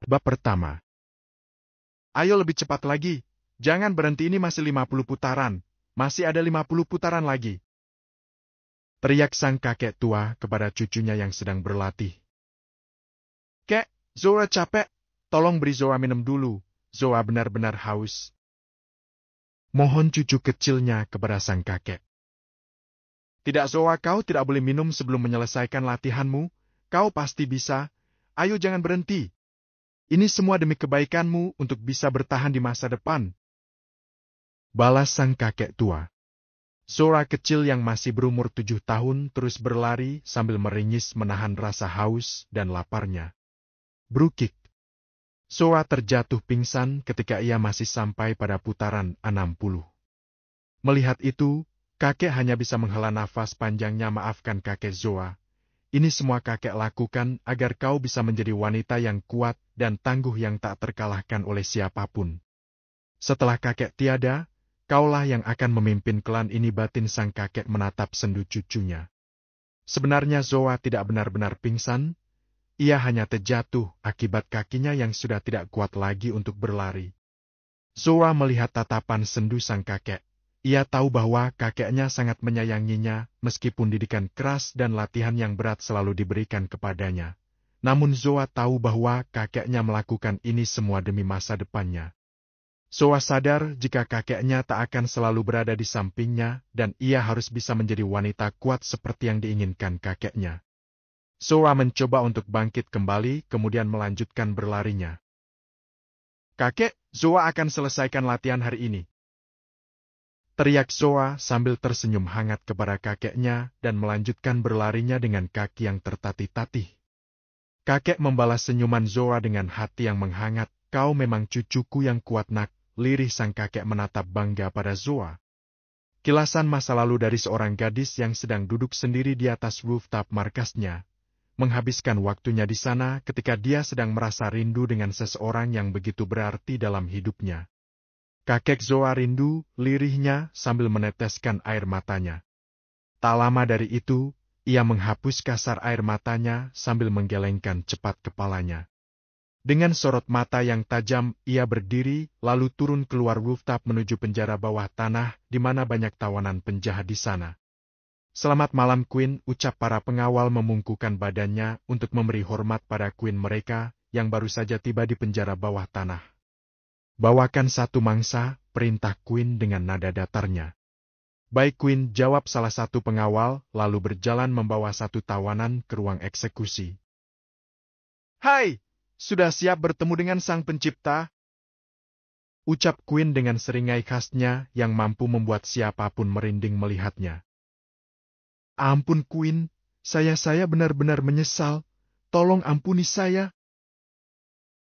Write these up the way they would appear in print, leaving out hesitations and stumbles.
Bab pertama. Ayo lebih cepat lagi. Jangan berhenti, ini masih 50 putaran. Masih ada 50 putaran lagi. Teriak sang kakek tua kepada cucunya yang sedang berlatih. Kek, Zoa capek. Tolong beri Zoa minum dulu. Zoa benar-benar haus. Mohon cucu kecilnya kepada sang kakek. Tidak Zoa, kau tidak boleh minum sebelum menyelesaikan latihanmu. Kau pasti bisa. Ayo jangan berhenti. Ini semua demi kebaikanmu untuk bisa bertahan di masa depan. Balas sang kakek tua. Zoa kecil yang masih berumur 7 tahun terus berlari sambil meringis menahan rasa haus dan laparnya. Brukik. Zoa terjatuh pingsan ketika ia masih sampai pada putaran 60. Melihat itu, kakek hanya bisa menghela nafas panjangnya. Maafkan kakek Zoa. Ini semua kakek lakukan agar kau bisa menjadi wanita yang kuat dan tangguh yang tak terkalahkan oleh siapapun. Setelah kakek tiada, kaulah yang akan memimpin klan ini. Batin sang kakek menatap sendu cucunya. Sebenarnya Zoa tidak benar-benar pingsan, ia hanya terjatuh akibat kakinya yang sudah tidak kuat lagi untuk berlari. Zoa melihat tatapan sendu sang kakek. Ia tahu bahwa kakeknya sangat menyayanginya, meskipun didikan keras dan latihan yang berat selalu diberikan kepadanya. Namun Zoa tahu bahwa kakeknya melakukan ini semua demi masa depannya. Zoa sadar jika kakeknya tak akan selalu berada di sampingnya, dan ia harus bisa menjadi wanita kuat seperti yang diinginkan kakeknya. Zoa mencoba untuk bangkit kembali, kemudian melanjutkan berlarinya. Kakek, Zoa akan selesaikan latihan hari ini. Teriak Zoa sambil tersenyum hangat kepada kakeknya dan melanjutkan berlarinya dengan kaki yang tertatih-tatih. Kakek membalas senyuman Zoa dengan hati yang menghangat. Kau memang cucuku yang kuat nak, lirih sang kakek menatap bangga pada Zoa. Kilasan masa lalu dari seorang gadis yang sedang duduk sendiri di atas rooftop markasnya, menghabiskan waktunya di sana ketika dia sedang merasa rindu dengan seseorang yang begitu berarti dalam hidupnya. Kakek Zoa rindu, lirihnya sambil meneteskan air matanya. Tak lama dari itu, ia menghapus kasar air matanya sambil menggelengkan cepat kepalanya. Dengan sorot mata yang tajam, ia berdiri, lalu turun keluar rooftop menuju penjara bawah tanah, di mana banyak tawanan penjahat di sana. Selamat malam Queen, ucap para pengawal memungkukan badannya untuk memberi hormat pada Queen mereka, yang baru saja tiba di penjara bawah tanah. Bawakan satu mangsa, perintah Queen dengan nada datarnya. Baik Queen, jawab salah satu pengawal, lalu berjalan membawa satu tawanan ke ruang eksekusi. Hai, sudah siap bertemu dengan sang pencipta? Ucap Queen dengan seringai khasnya yang mampu membuat siapapun merinding melihatnya. Ampun Queen, saya benar-benar menyesal. Tolong ampuni saya.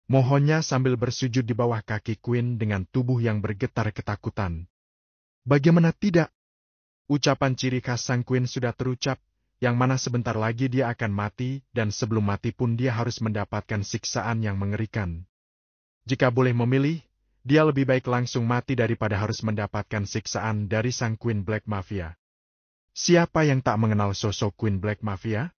Mohonnya sambil bersujud di bawah kaki Queen dengan tubuh yang bergetar ketakutan. Bagaimana tidak? Ucapan ciri khas sang Queen sudah terucap, yang mana sebentar lagi dia akan mati, dan sebelum mati pun dia harus mendapatkan siksaan yang mengerikan. Jika boleh memilih, dia lebih baik langsung mati daripada harus mendapatkan siksaan dari sang Queen Black Mafia. Siapa yang tak mengenal sosok Queen Black Mafia?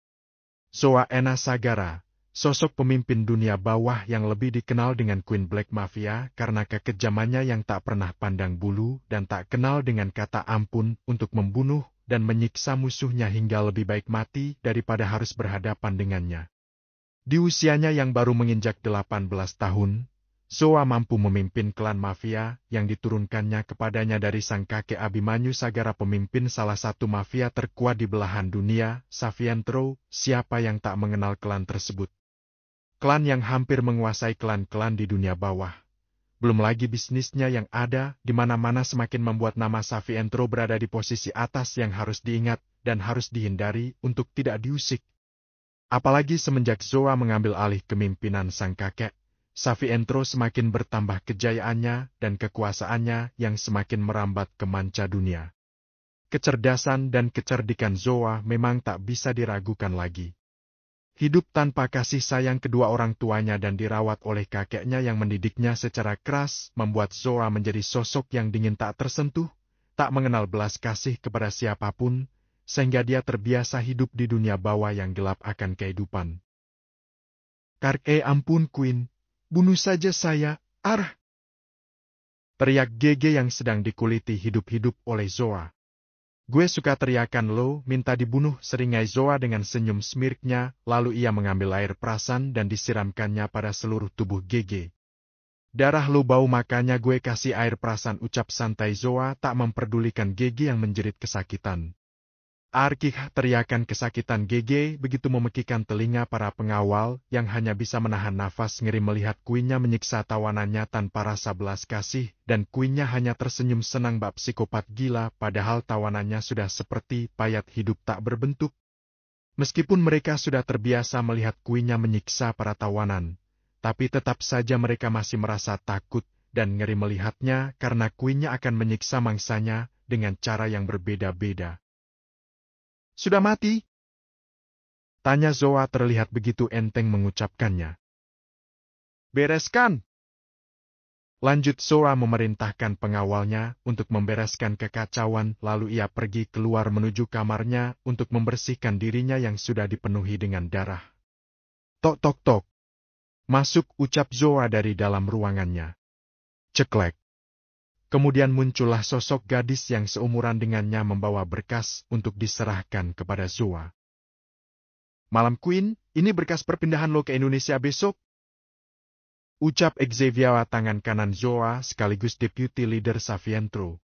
Zoa Ena Sagara, sosok pemimpin dunia bawah yang lebih dikenal dengan Queen Black Mafia karena kekejamannya yang tak pernah pandang bulu dan tak kenal dengan kata ampun untuk membunuh dan menyiksa musuhnya hingga lebih baik mati daripada harus berhadapan dengannya. Di usianya yang baru menginjak 18 tahun, Zoa mampu memimpin klan mafia yang diturunkannya kepadanya dari sang kakek Abimanyu Sagara, pemimpin salah satu mafia terkuat di belahan dunia, Savientro. Siapa yang tak mengenal klan tersebut? Klan yang hampir menguasai klan-klan di dunia bawah. Belum lagi bisnisnya yang ada di mana-mana semakin membuat nama Savientro berada di posisi atas yang harus diingat dan harus dihindari untuk tidak diusik. Apalagi semenjak Zoa mengambil alih kepemimpinan sang kakek, Savientro semakin bertambah kejayaannya dan kekuasaannya yang semakin merambat ke manca dunia. Kecerdasan dan kecerdikan Zoa memang tak bisa diragukan lagi. Hidup tanpa kasih sayang kedua orang tuanya dan dirawat oleh kakeknya yang mendidiknya secara keras, membuat Zoa menjadi sosok yang dingin tak tersentuh, tak mengenal belas kasih kepada siapapun, sehingga dia terbiasa hidup di dunia bawah yang gelap akan kehidupan. Ampun Queen, Bunuh saja saya, arah! Teriak Gege yang sedang dikuliti hidup-hidup oleh Zoa. Gue suka teriakan lo, minta dibunuh, seringai Zoa dengan senyum smirknya, lalu ia mengambil air perasan dan disiramkannya pada seluruh tubuh Gege. Darah lo bau, makanya gue kasih air perasan, ucap santai Zoa tak memperdulikan Gege yang menjerit kesakitan. Arkih, teriakan kesakitan Gege begitu memekikkan telinga para pengawal yang hanya bisa menahan nafas ngeri melihat kuinnya menyiksa tawanannya tanpa rasa belas kasih, dan kuinnya hanya tersenyum senang bak psikopat gila, padahal tawanannya sudah seperti payat hidup tak berbentuk. Meskipun mereka sudah terbiasa melihat kuinnya menyiksa para tawanan, tapi tetap saja mereka masih merasa takut dan ngeri melihatnya karena kuinnya akan menyiksa mangsanya dengan cara yang berbeda-beda. Sudah mati? Tanya Zoa terlihat begitu enteng mengucapkannya. Bereskan! Lanjut Zoa memerintahkan pengawalnya untuk membereskan kekacauan, lalu ia pergi keluar menuju kamarnya untuk membersihkan dirinya yang sudah dipenuhi dengan darah. Tok tok tok. Masuk, ucap Zoa dari dalam ruangannya. Ceklek. Kemudian muncullah sosok gadis yang seumuran dengannya membawa berkas untuk diserahkan kepada Zoa. Malam Queen, ini berkas perpindahan lo ke Indonesia besok. Ucap Xavier, tangan kanan Zoa sekaligus deputy leader Savientro.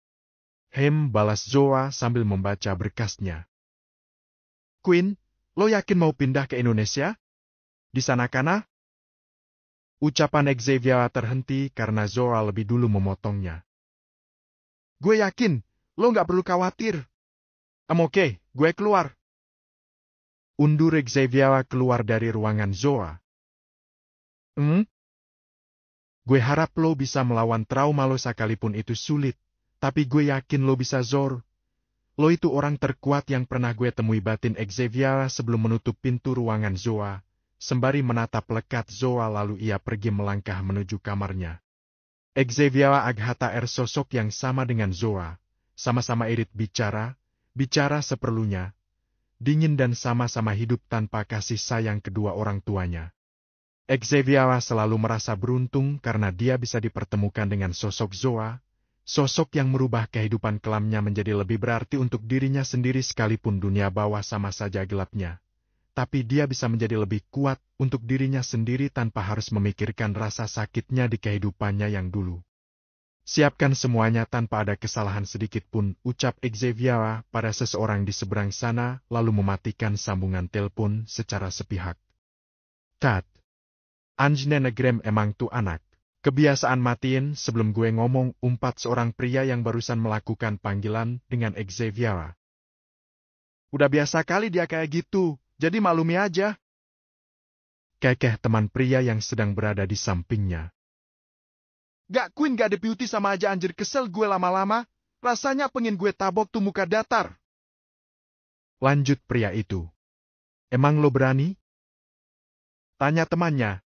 Balas Zoa sambil membaca berkasnya. Queen, lo yakin mau pindah ke Indonesia? Di sana kana? Ucapan Xavier terhenti karena Zoa lebih dulu memotongnya. Gue yakin, lo nggak perlu khawatir. Oke, gue keluar. Undur Xavier keluar dari ruangan Zoa. Gue harap lo bisa melawan trauma lo sekalipun itu sulit, tapi gue yakin lo bisa, Zor. Lo itu orang terkuat yang pernah gue temui, batin Xavier sebelum menutup pintu ruangan Zoa. Sembari menatap lekat Zoa lalu ia pergi melangkah menuju kamarnya. Xavier Aghata sosok yang sama dengan Zoa, sama-sama irit bicara seperlunya, dingin dan sama-sama hidup tanpa kasih sayang kedua orang tuanya. Xavier selalu merasa beruntung karena dia bisa dipertemukan dengan sosok Zoa, sosok yang merubah kehidupan kelamnya menjadi lebih berarti untuk dirinya sendiri sekalipun dunia bawah sama saja gelapnya. Tapi dia bisa menjadi lebih kuat untuk dirinya sendiri tanpa harus memikirkan rasa sakitnya di kehidupannya yang dulu. Siapkan semuanya tanpa ada kesalahan sedikit pun, ucap Xavier pada seseorang di seberang sana, lalu mematikan sambungan telepon secara sepihak. Kat. Anjne negrem emang tuh anak. Kebiasaan matiin sebelum gue ngomong, umpat seorang pria yang barusan melakukan panggilan dengan Xavier. Udah biasa kali dia kayak gitu. Jadi maklumi aja. Kekeh teman pria yang sedang berada di sampingnya. Gak Queen, gak deputy sama aja, anjir, kesel gue lama-lama. Rasanya pengen gue tabok tuh muka datar. Lanjut pria itu. Emang lo berani? Tanya temannya.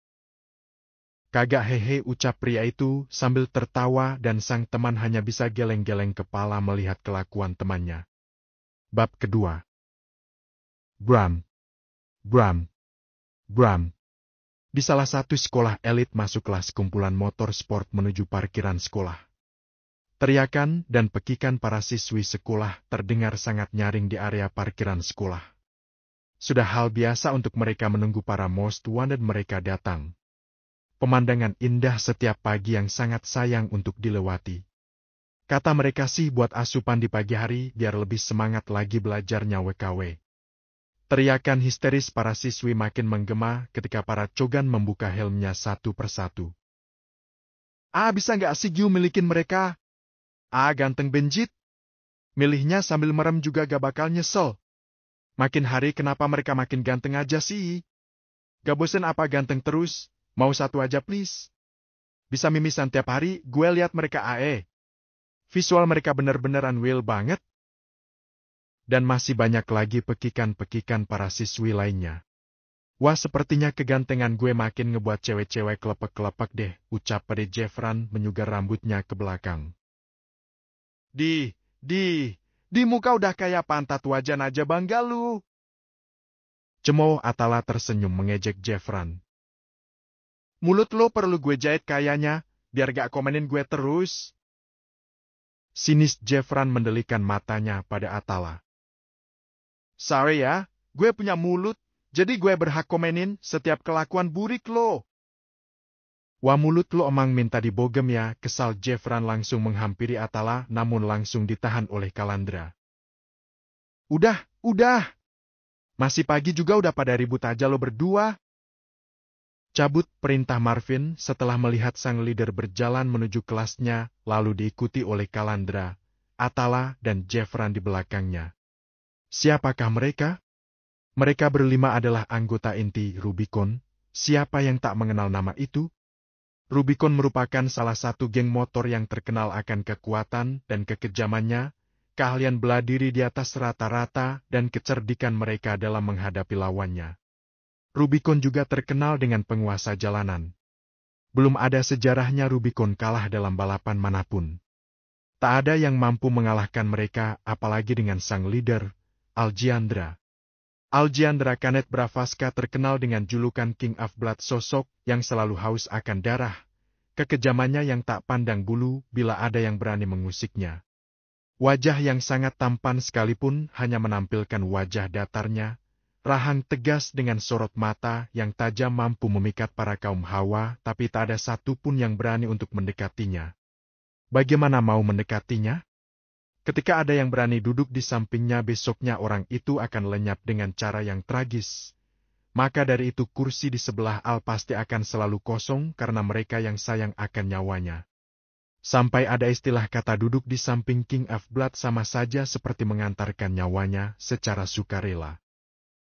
Kagak, hehe, ucap pria itu sambil tertawa dan sang teman hanya bisa geleng-geleng kepala melihat kelakuan temannya. Bab kedua. Bram. Di salah satu sekolah elit masuklah sekumpulan motor sport menuju parkiran sekolah. Teriakan dan pekikan para siswi sekolah terdengar sangat nyaring di area parkiran sekolah. Sudah hal biasa untuk mereka menunggu para most wanted mereka datang. Pemandangan indah setiap pagi yang sangat sayang untuk dilewati. Kata mereka sih buat asupan di pagi hari biar lebih semangat lagi belajarnya WKW. Teriakan histeris para siswi makin menggema ketika para cogan membuka helmnya satu persatu. Bisa nggak sih Gyu milikin mereka? Ganteng benjit. Milihnya sambil merem juga gak bakal nyesel. Makin hari kenapa mereka makin ganteng aja sih? Gak bosen apa ganteng terus? Mau satu aja please. Bisa mimisan tiap hari, gue lihat mereka Visual mereka bener-bener unreal banget. Dan masih banyak lagi pekikan-pekikan para siswi lainnya. Wah, sepertinya kegantengan gue makin ngebuat cewek-cewek kelepek-kelepek deh, ucap Pade Jeffran menyugar rambutnya ke belakang. Di muka udah kayak pantat wajan aja bangga lu. Cemooh Atala tersenyum mengejek Jeffran. Mulut lo perlu gue jahit kayaknya, biar gak komenin gue terus. Sinis Jeffran mendelikan matanya pada Atala. Sorry ya, gue punya mulut, jadi gue berhak komenin setiap kelakuan burik lo. Wah mulut lo emang minta dibogem ya, kesal Jeffran langsung menghampiri Atala namun langsung ditahan oleh Kalandra. Udah. Masih pagi juga udah pada ribut aja lo berdua. Cabut, perintah Marvin setelah melihat sang leader berjalan menuju kelasnya, lalu diikuti oleh Kalandra, Atala, dan Jeffran di belakangnya. Siapakah mereka? Mereka berlima adalah anggota inti Rubicon. Siapa yang tak mengenal nama itu? Rubicon merupakan salah satu geng motor yang terkenal akan kekuatan dan kekejamannya, keahlian bela diri di atas rata-rata, dan kecerdikan mereka dalam menghadapi lawannya. Rubicon juga terkenal dengan penguasa jalanan. Belum ada sejarahnya Rubicon kalah dalam balapan manapun. Tak ada yang mampu mengalahkan mereka, apalagi dengan sang leader, Aljiandra. Aljiandra Kanet Bravaska terkenal dengan julukan King of Blood, sosok yang selalu haus akan darah. Kekejamannya yang tak pandang bulu bila ada yang berani mengusiknya. Wajah yang sangat tampan sekalipun hanya menampilkan wajah datarnya, rahang tegas dengan sorot mata yang tajam mampu memikat para kaum hawa, tapi tak ada satupun yang berani untuk mendekatinya. Bagaimana mau mendekatinya? Ketika ada yang berani duduk di sampingnya, besoknya orang itu akan lenyap dengan cara yang tragis. Maka dari itu kursi di sebelah Al pasti akan selalu kosong karena mereka yang sayang akan nyawanya. Sampai ada istilah kata duduk di samping King of Blood sama saja seperti mengantarkan nyawanya secara sukarela.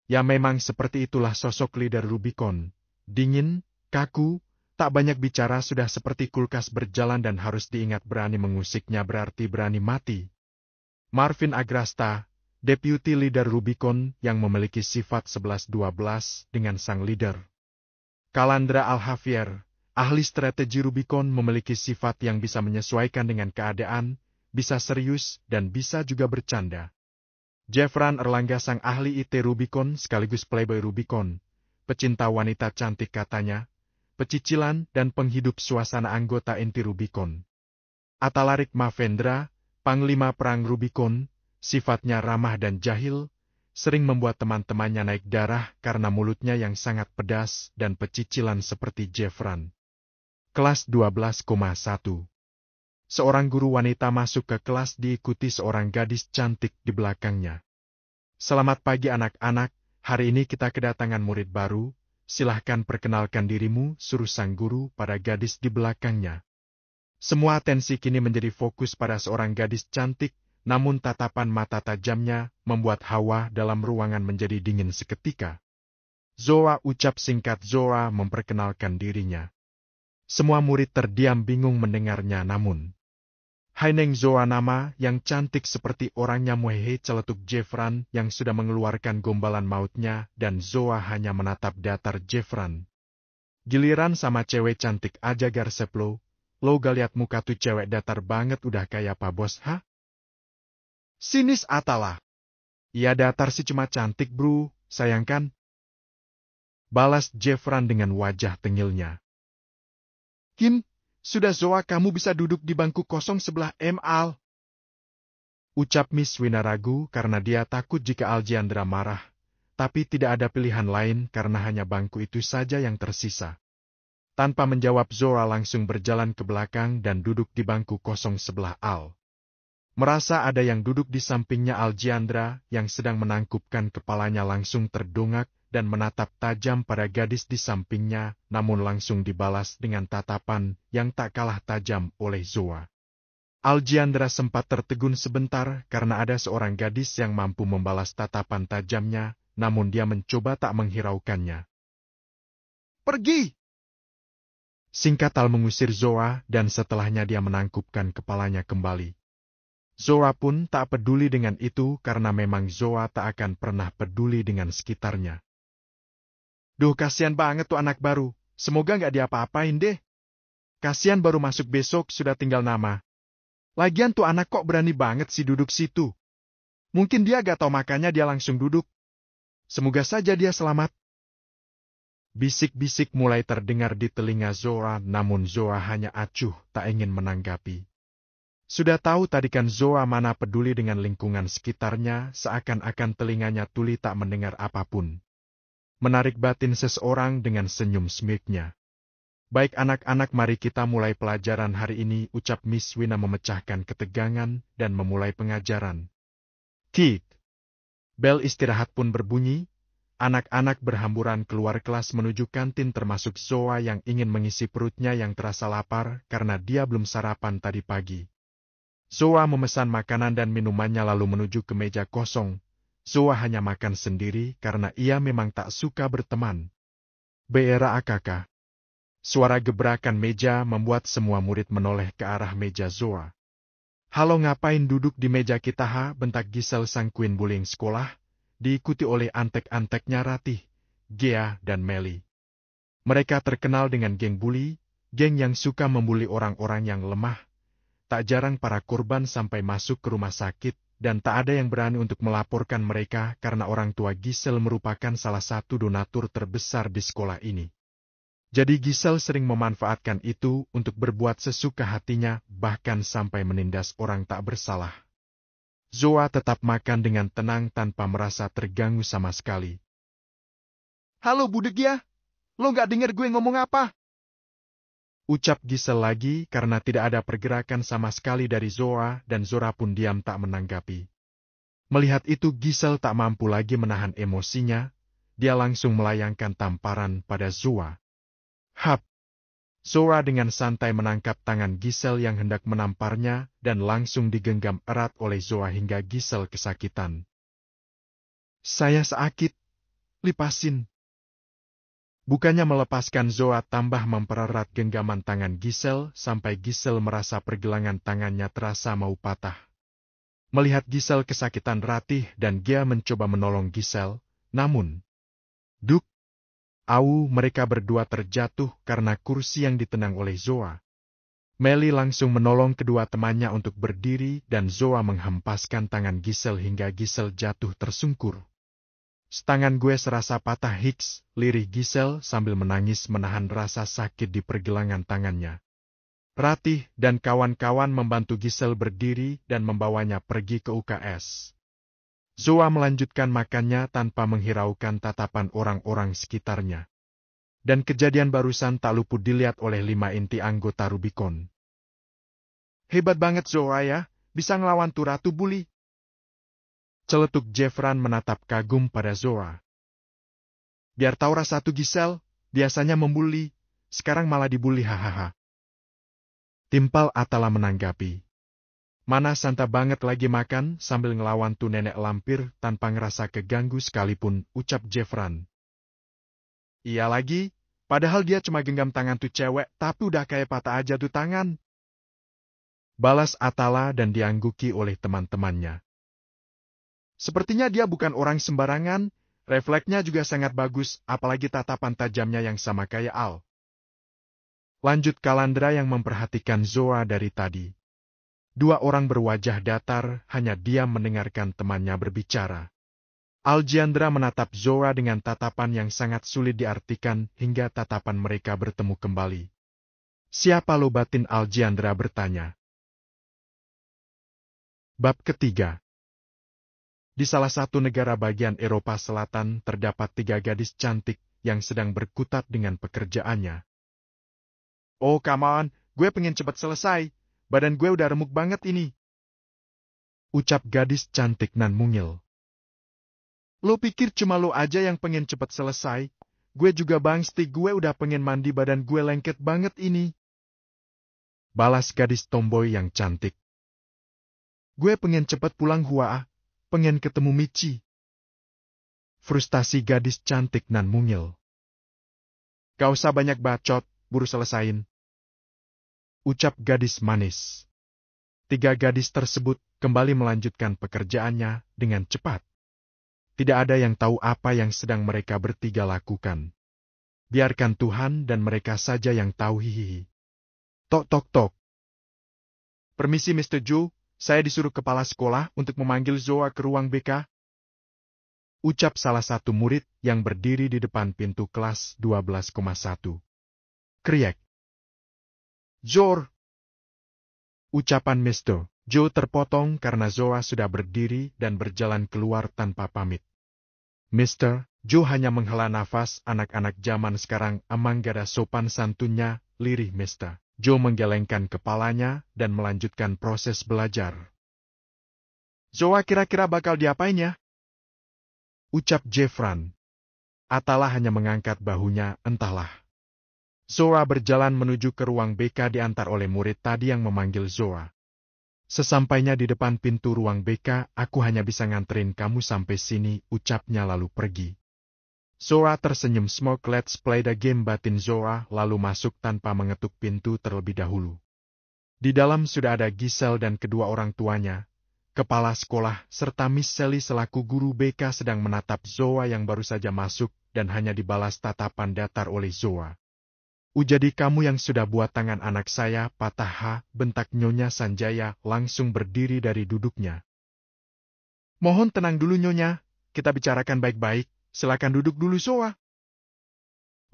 Ya memang seperti itulah sosok leader Rubicon. Dingin, kaku, tak banyak bicara, sudah seperti kulkas berjalan dan harus diingat berani mengusiknya berarti berani mati. Marvin Agrasta, deputy leader Rubicon yang memiliki sifat 11-12 dengan sang leader. Kalandra Al-Javier, ahli strategi Rubicon, memiliki sifat yang bisa menyesuaikan dengan keadaan, bisa serius dan bisa juga bercanda. Jeffran Erlangga, sang ahli IT Rubicon sekaligus playboy Rubicon, pecinta wanita cantik katanya, pecicilan dan penghidup suasana anggota inti Rubicon. Atalarik Mavendra, panglima perang Rubicon, sifatnya ramah dan jahil, sering membuat teman-temannya naik darah karena mulutnya yang sangat pedas dan pecicilan seperti Jeffran. Kelas 12,1. Seorang guru wanita masuk ke kelas diikuti seorang gadis cantik di belakangnya. Selamat pagi anak-anak, hari ini kita kedatangan murid baru, silahkan perkenalkan dirimu, suruh sang guru pada gadis di belakangnya. Semua atensi kini menjadi fokus pada seorang gadis cantik, namun tatapan mata tajamnya membuat hawa dalam ruangan menjadi dingin seketika. Zoa, ucap singkat Zoa memperkenalkan dirinya. Semua murid terdiam bingung mendengarnya namun. Hai Neng Zoa, nama yang cantik seperti orangnya muhehe, celetuk Jeffran yang sudah mengeluarkan gombalan mautnya dan Zoa hanya menatap datar Jeffran. Giliran sama cewek cantik aja garsep lo gak liat muka tuh cewek datar banget udah kayak apa bos, ha? Sinis Atala. Iya datar sih cuma cantik bro, sayangkan. Balas Jeffran dengan wajah tengilnya. Kin, sudah Zoa, kamu bisa duduk di bangku kosong sebelah Al. Ucap Miss Wina ragu karena dia takut jika Aljiandra marah, tapi tidak ada pilihan lain karena hanya bangku itu saja yang tersisa. Tanpa menjawab Zoa langsung berjalan ke belakang dan duduk di bangku kosong sebelah Al. Merasa ada yang duduk di sampingnya, Aljiandra yang sedang menangkupkan kepalanya langsung terdongak dan menatap tajam pada gadis di sampingnya, namun langsung dibalas dengan tatapan yang tak kalah tajam oleh Zoa. Aljiandra sempat tertegun sebentar karena ada seorang gadis yang mampu membalas tatapan tajamnya, namun dia mencoba tak menghiraukannya. Pergi! Singkat Al mengusir Zoa dan setelahnya dia menangkupkan kepalanya kembali. Zoa pun tak peduli dengan itu karena memang Zoa tak akan pernah peduli dengan sekitarnya. Duh, kasihan banget tuh anak baru, semoga nggak diapa-apain deh. Kasihan baru masuk besok sudah tinggal nama. Lagian tuh anak kok berani banget sih duduk situ. Mungkin dia gak tahu makanya dia langsung duduk. Semoga saja dia selamat. Bisik-bisik mulai terdengar di telinga Zoa, namun Zoa hanya acuh, tak ingin menanggapi. Sudah tahu tadi kan Zoa mana peduli dengan lingkungan sekitarnya, seakan-akan telinganya tuli tak mendengar apapun. Menarik batin seseorang dengan senyum smirknya. Baik anak-anak, mari kita mulai pelajaran hari ini, ucap Miss Wina memecahkan ketegangan dan memulai pengajaran. Kit. Bel istirahat pun berbunyi. Anak-anak berhamburan keluar kelas menuju kantin termasuk Zoa yang ingin mengisi perutnya yang terasa lapar karena dia belum sarapan tadi pagi. Zoa memesan makanan dan minumannya lalu menuju ke meja kosong. Zoa hanya makan sendiri karena ia memang tak suka berteman. Beera akaka. Suara gebrakan meja membuat semua murid menoleh ke arah meja Zoa. Halo, ngapain duduk di meja kita, ha? Bentak Gisel sang queen bullying sekolah. Diikuti oleh antek-anteknya Ratih, Gea, dan Meli. Mereka terkenal dengan geng bully, geng yang suka membuli orang-orang yang lemah. Tak jarang para korban sampai masuk ke rumah sakit, dan tak ada yang berani untuk melaporkan mereka karena orang tua Gisel merupakan salah satu donatur terbesar di sekolah ini. Jadi Gisel sering memanfaatkan itu untuk berbuat sesuka hatinya, bahkan sampai menindas orang tak bersalah. Zoa tetap makan dengan tenang tanpa merasa terganggu sama sekali. Halo budek ya, lo nggak denger gue ngomong apa? Ucap Gisel lagi karena tidak ada pergerakan sama sekali dari Zoa dan Zora pun diam tak menanggapi. Melihat itu Gisel tak mampu lagi menahan emosinya, dia langsung melayangkan tamparan pada Zoa. Hap! Zora dengan santai menangkap tangan Gisel yang hendak menamparnya dan langsung digenggam erat oleh Zoa hingga Gisel kesakitan. Saya sakit, lipasin. Bukannya melepaskan, Zoa tambah mempererat genggaman tangan Gisel sampai Gisel merasa pergelangan tangannya terasa mau patah. Melihat Gisel kesakitan, Ratih dan Gea mencoba menolong Gisel, namun duk! Mereka berdua terjatuh karena kursi yang ditenang oleh Zoa. Meli langsung menolong kedua temannya untuk berdiri dan Zoa menghempaskan tangan Gisel hingga Gisel jatuh tersungkur. Tangan gue serasa patah, Hicks, lirih Gisel sambil menangis menahan rasa sakit di pergelangan tangannya. Ratih dan kawan-kawan membantu Gisel berdiri dan membawanya pergi ke UKS. Zoa melanjutkan makannya tanpa menghiraukan tatapan orang-orang sekitarnya. Dan kejadian barusan tak luput dilihat oleh 5 inti anggota Rubicon. Hebat banget Zoa ya, bisa ngelawan tuh ratu bully. Celetuk Jeffran menatap kagum pada Zoa. Biar tahu rasa tuh Gisel, biasanya membuli, sekarang malah dibully, hahaha. Timpal Atala menanggapi. Mana santa banget lagi makan sambil ngelawan tuh nenek lampir tanpa ngerasa keganggu sekalipun, ucap Jeffran. Iya lagi, padahal dia cuma genggam tangan tuh cewek tapi udah kayak patah aja tuh tangan. Balas Atala dan diangguki oleh teman-temannya. Sepertinya dia bukan orang sembarangan, refleksnya juga sangat bagus, apalagi tatapan tajamnya yang sama kayak Al. Lanjut Kalandra yang memperhatikan Zoa dari tadi. 2 orang berwajah datar, hanya diam mendengarkan temannya berbicara. Aljiandra menatap Zoa dengan tatapan yang sangat sulit diartikan hingga tatapan mereka bertemu kembali. Siapa lo, batin Aljiandra bertanya. Bab ketiga. Di salah satu negara bagian Eropa Selatan terdapat 3 gadis cantik yang sedang berkutat dengan pekerjaannya. Oh come on, gue pengen cepat selesai. Badan gue udah remuk banget ini. Ucap gadis cantik nan mungil. Lo pikir cuma lo aja yang pengen cepat selesai? Gue juga bangsti, gue udah pengen mandi, badan gue lengket banget ini. Balas gadis tomboy yang cantik. Gue pengen cepat pulang Hua, pengen ketemu Michi. Frustasi gadis cantik nan mungil. Gak usah banyak bacot, buru selesain. Ucap gadis manis. 3 gadis tersebut kembali melanjutkan pekerjaannya dengan cepat. Tidak ada yang tahu apa yang sedang mereka bertiga lakukan. Biarkan Tuhan dan mereka saja yang tahu, hihihi. Tok tok tok. Permisi Mr. Joe, saya disuruh kepala sekolah untuk memanggil Zoa ke ruang BK. Ucap salah satu murid yang berdiri di depan pintu kelas 12,1. Kriek. Zor. Ucapan Mr. Joe terpotong karena Zora sudah berdiri dan berjalan keluar tanpa pamit. Mr. Joe hanya menghela nafas. Anak-anak zaman sekarang emang gak ada sopan santunnya, lirih Mr. Joe menggelengkan kepalanya dan melanjutkan proses belajar. Zora kira-kira bakal diapain ya? Ucap Jeffran. Atala hanya mengangkat bahunya, entahlah. Zora berjalan menuju ke ruang BK diantar oleh murid tadi yang memanggil Zora. Sesampainya di depan pintu ruang BK, aku hanya bisa nganterin kamu sampai sini, ucapnya lalu pergi. Zora tersenyum. Smoke, let's play the game, batin Zora lalu masuk tanpa mengetuk pintu terlebih dahulu. Di dalam sudah ada Giselle dan kedua orang tuanya, kepala sekolah, serta Miss Sally selaku guru BK sedang menatap Zora yang baru saja masuk dan hanya dibalas tatapan datar oleh Zora. Jadi kamu yang sudah buat tangan anak saya patah, ha, bentak Nyonya Sanjaya langsung berdiri dari duduknya. Mohon tenang dulu Nyonya, kita bicarakan baik-baik, silakan duduk dulu Zora.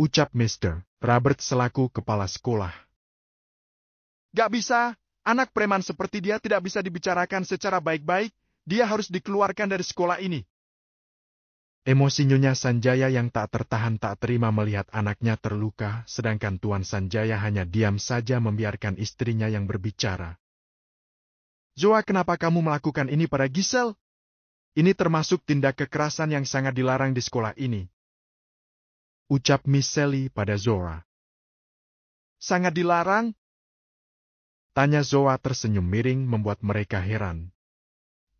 Ucap Mr. Robert selaku kepala sekolah. Gak bisa, anak preman seperti dia tidak bisa dibicarakan secara baik-baik, dia harus dikeluarkan dari sekolah ini. Emosi Nyonya Sanjaya yang tak tertahan tak terima melihat anaknya terluka, sedangkan Tuan Sanjaya hanya diam saja membiarkan istrinya yang berbicara. Zora, kenapa kamu melakukan ini pada Giselle? Ini termasuk tindak kekerasan yang sangat dilarang di sekolah ini. Ucap Miss Sally pada Zora. Sangat dilarang? Tanya Zora tersenyum miring membuat mereka heran.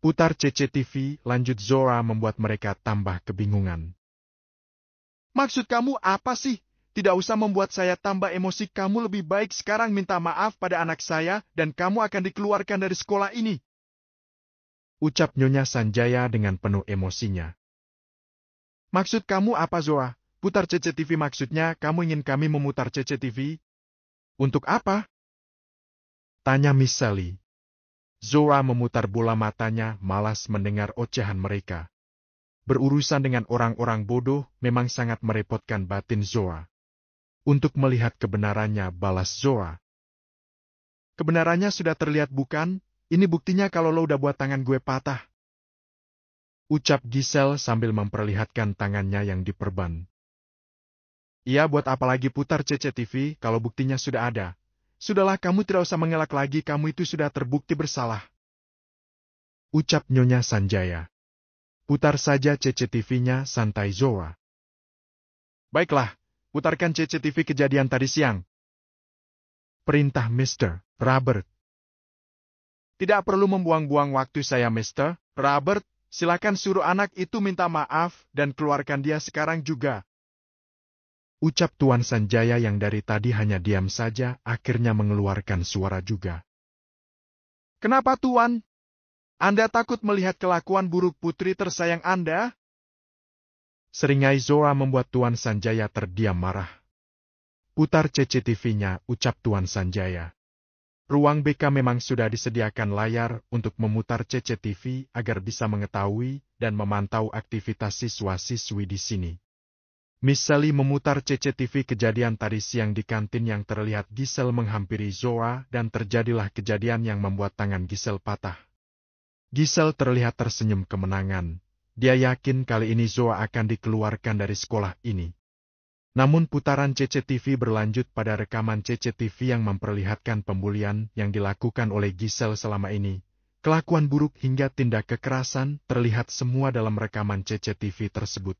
Putar CCTV, lanjut Zora membuat mereka tambah kebingungan. Maksud kamu apa sih? Tidak usah membuat saya tambah emosi, kamu lebih baik sekarang minta maaf pada anak saya dan kamu akan dikeluarkan dari sekolah ini. Ucap Nyonya Sanjaya dengan penuh emosinya. Maksud kamu apa Zora? Putar CCTV maksudnya kamu ingin kami memutar CCTV? Untuk apa? Tanya Miss Sally. Zora memutar bola matanya, malas mendengar ocehan mereka. Berurusan dengan orang-orang bodoh memang sangat merepotkan batin Zora. Untuk melihat kebenarannya, balas Zora. Kebenarannya sudah terlihat bukan? Ini buktinya kalau lo udah buat tangan gue patah. Ucap Giselle sambil memperlihatkan tangannya yang diperban. Iya, buat apa lagi putar CCTV kalau buktinya sudah ada? Sudahlah, kamu tidak usah mengelak lagi, kamu itu sudah terbukti bersalah. Ucap Nyonya Sanjaya. Putar saja CCTV-nya, santai Zora. Baiklah, putarkan CCTV kejadian tadi siang. Perintah Mr. Robert. Tidak perlu membuang-buang waktu saya Mr. Robert, silakan suruh anak itu minta maaf dan keluarkan dia sekarang juga. Ucap Tuan Sanjaya yang dari tadi hanya diam saja, akhirnya mengeluarkan suara juga. Kenapa Tuan? Anda takut melihat kelakuan buruk putri tersayang Anda? Seringai Zora membuat Tuan Sanjaya terdiam marah. Putar CCTV-nya, ucap Tuan Sanjaya. Ruang BK memang sudah disediakan layar untuk memutar CCTV agar bisa mengetahui dan memantau aktivitas siswa-siswi di sini. Miss Sally memutar CCTV kejadian tadi siang di kantin yang terlihat Giselle menghampiri Zora dan terjadilah kejadian yang membuat tangan Giselle patah. Giselle terlihat tersenyum kemenangan. Dia yakin kali ini Zora akan dikeluarkan dari sekolah ini. Namun putaran CCTV berlanjut pada rekaman CCTV yang memperlihatkan pembulian yang dilakukan oleh Giselle selama ini. Kelakuan buruk hingga tindak kekerasan terlihat semua dalam rekaman CCTV tersebut.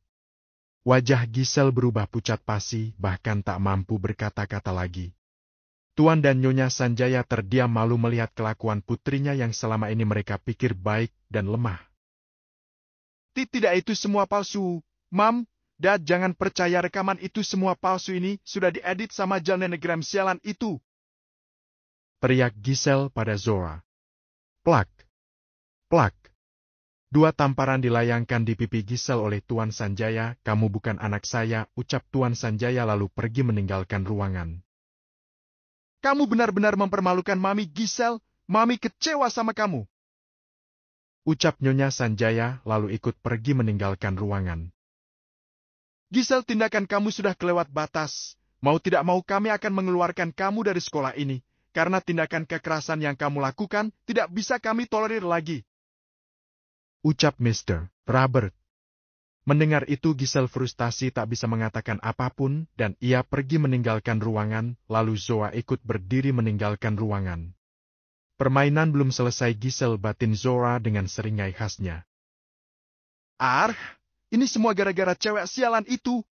Wajah Giselle berubah pucat pasi, bahkan tak mampu berkata-kata lagi. Tuan dan Nyonya Sanjaya terdiam malu melihat kelakuan putrinya yang selama ini mereka pikir baik dan lemah. Tidak, itu semua palsu, Mam. Dad, jangan percaya rekaman itu semua palsu, ini sudah diedit sama Jalnenegram sialan itu. Teriak Giselle pada Zora. Plak. Plak. Dua tamparan dilayangkan di pipi Giselle oleh Tuan Sanjaya. Kamu bukan anak saya, ucap Tuan Sanjaya lalu pergi meninggalkan ruangan. Kamu benar-benar mempermalukan Mami Giselle. Mami kecewa sama kamu. Ucap Nyonya Sanjaya lalu ikut pergi meninggalkan ruangan. Gisel, tindakan kamu sudah kelewat batas. Mau tidak mau kami akan mengeluarkan kamu dari sekolah ini. Karena tindakan kekerasan yang kamu lakukan tidak bisa kami tolerir lagi. Ucap Mr. Robert. Mendengar itu Gisel frustasi tak bisa mengatakan apapun dan ia pergi meninggalkan ruangan, lalu Zoa ikut berdiri meninggalkan ruangan. Permainan belum selesai Gisel batin Zoa dengan seringai khasnya. Ini semua gara-gara cewek sialan itu.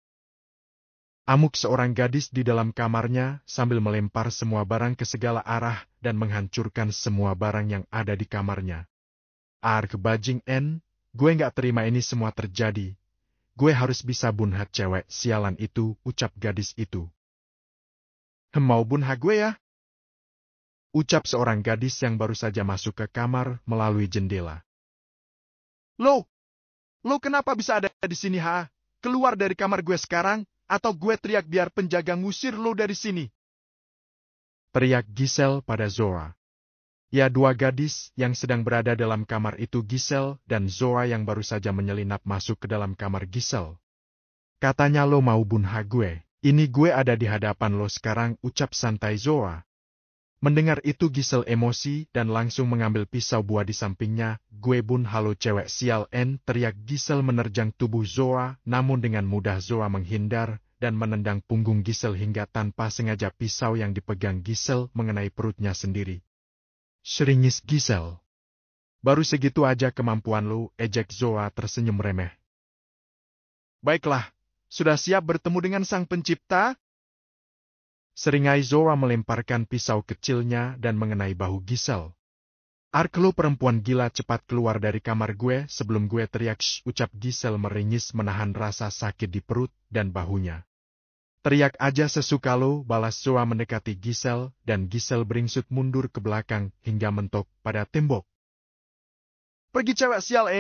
Amuk seorang gadis di dalam kamarnya sambil melempar semua barang ke segala arah dan menghancurkan semua barang yang ada di kamarnya. Kebajing gue nggak terima ini semua terjadi. Gue harus bisa bunhat cewek sialan itu, ucap gadis itu. Mau bunhat gue ya? Ucap seorang gadis yang baru saja masuk ke kamar melalui jendela. Lo kenapa bisa ada di sini, ha? Keluar dari kamar gue sekarang, atau gue teriak biar penjaga ngusir lo dari sini. Teriak Gisel pada Zoa. Ya, dua gadis yang sedang berada dalam kamar itu Gisel dan Zoa yang baru saja menyelinap masuk ke dalam kamar Gisel. Katanya lo mau bunha gue. Ini gue ada di hadapan lo sekarang, ucap santai Zoa. Mendengar itu Gisel emosi dan langsung mengambil pisau buah di sampingnya. Gue bun halo cewek sial teriak Gisel menerjang tubuh Zoa, namun dengan mudah Zoa menghindar dan menendang punggung Gisel hingga tanpa sengaja pisau yang dipegang Gisel mengenai perutnya sendiri. Seringis Gisel. Baru segitu aja kemampuan lu, ejek Zoa tersenyum remeh. Baiklah, sudah siap bertemu dengan sang pencipta? Seringai Zoa melemparkan pisau kecilnya dan mengenai bahu Gisel. Lo perempuan gila, cepat keluar dari kamar gue sebelum gue teriak, ucap Gisel meringis menahan rasa sakit di perut dan bahunya. Teriak aja sesuka lo, balas Zoa mendekati Gisel dan Gisel beringsut mundur ke belakang hingga mentok pada tembok. Pergi cewek sial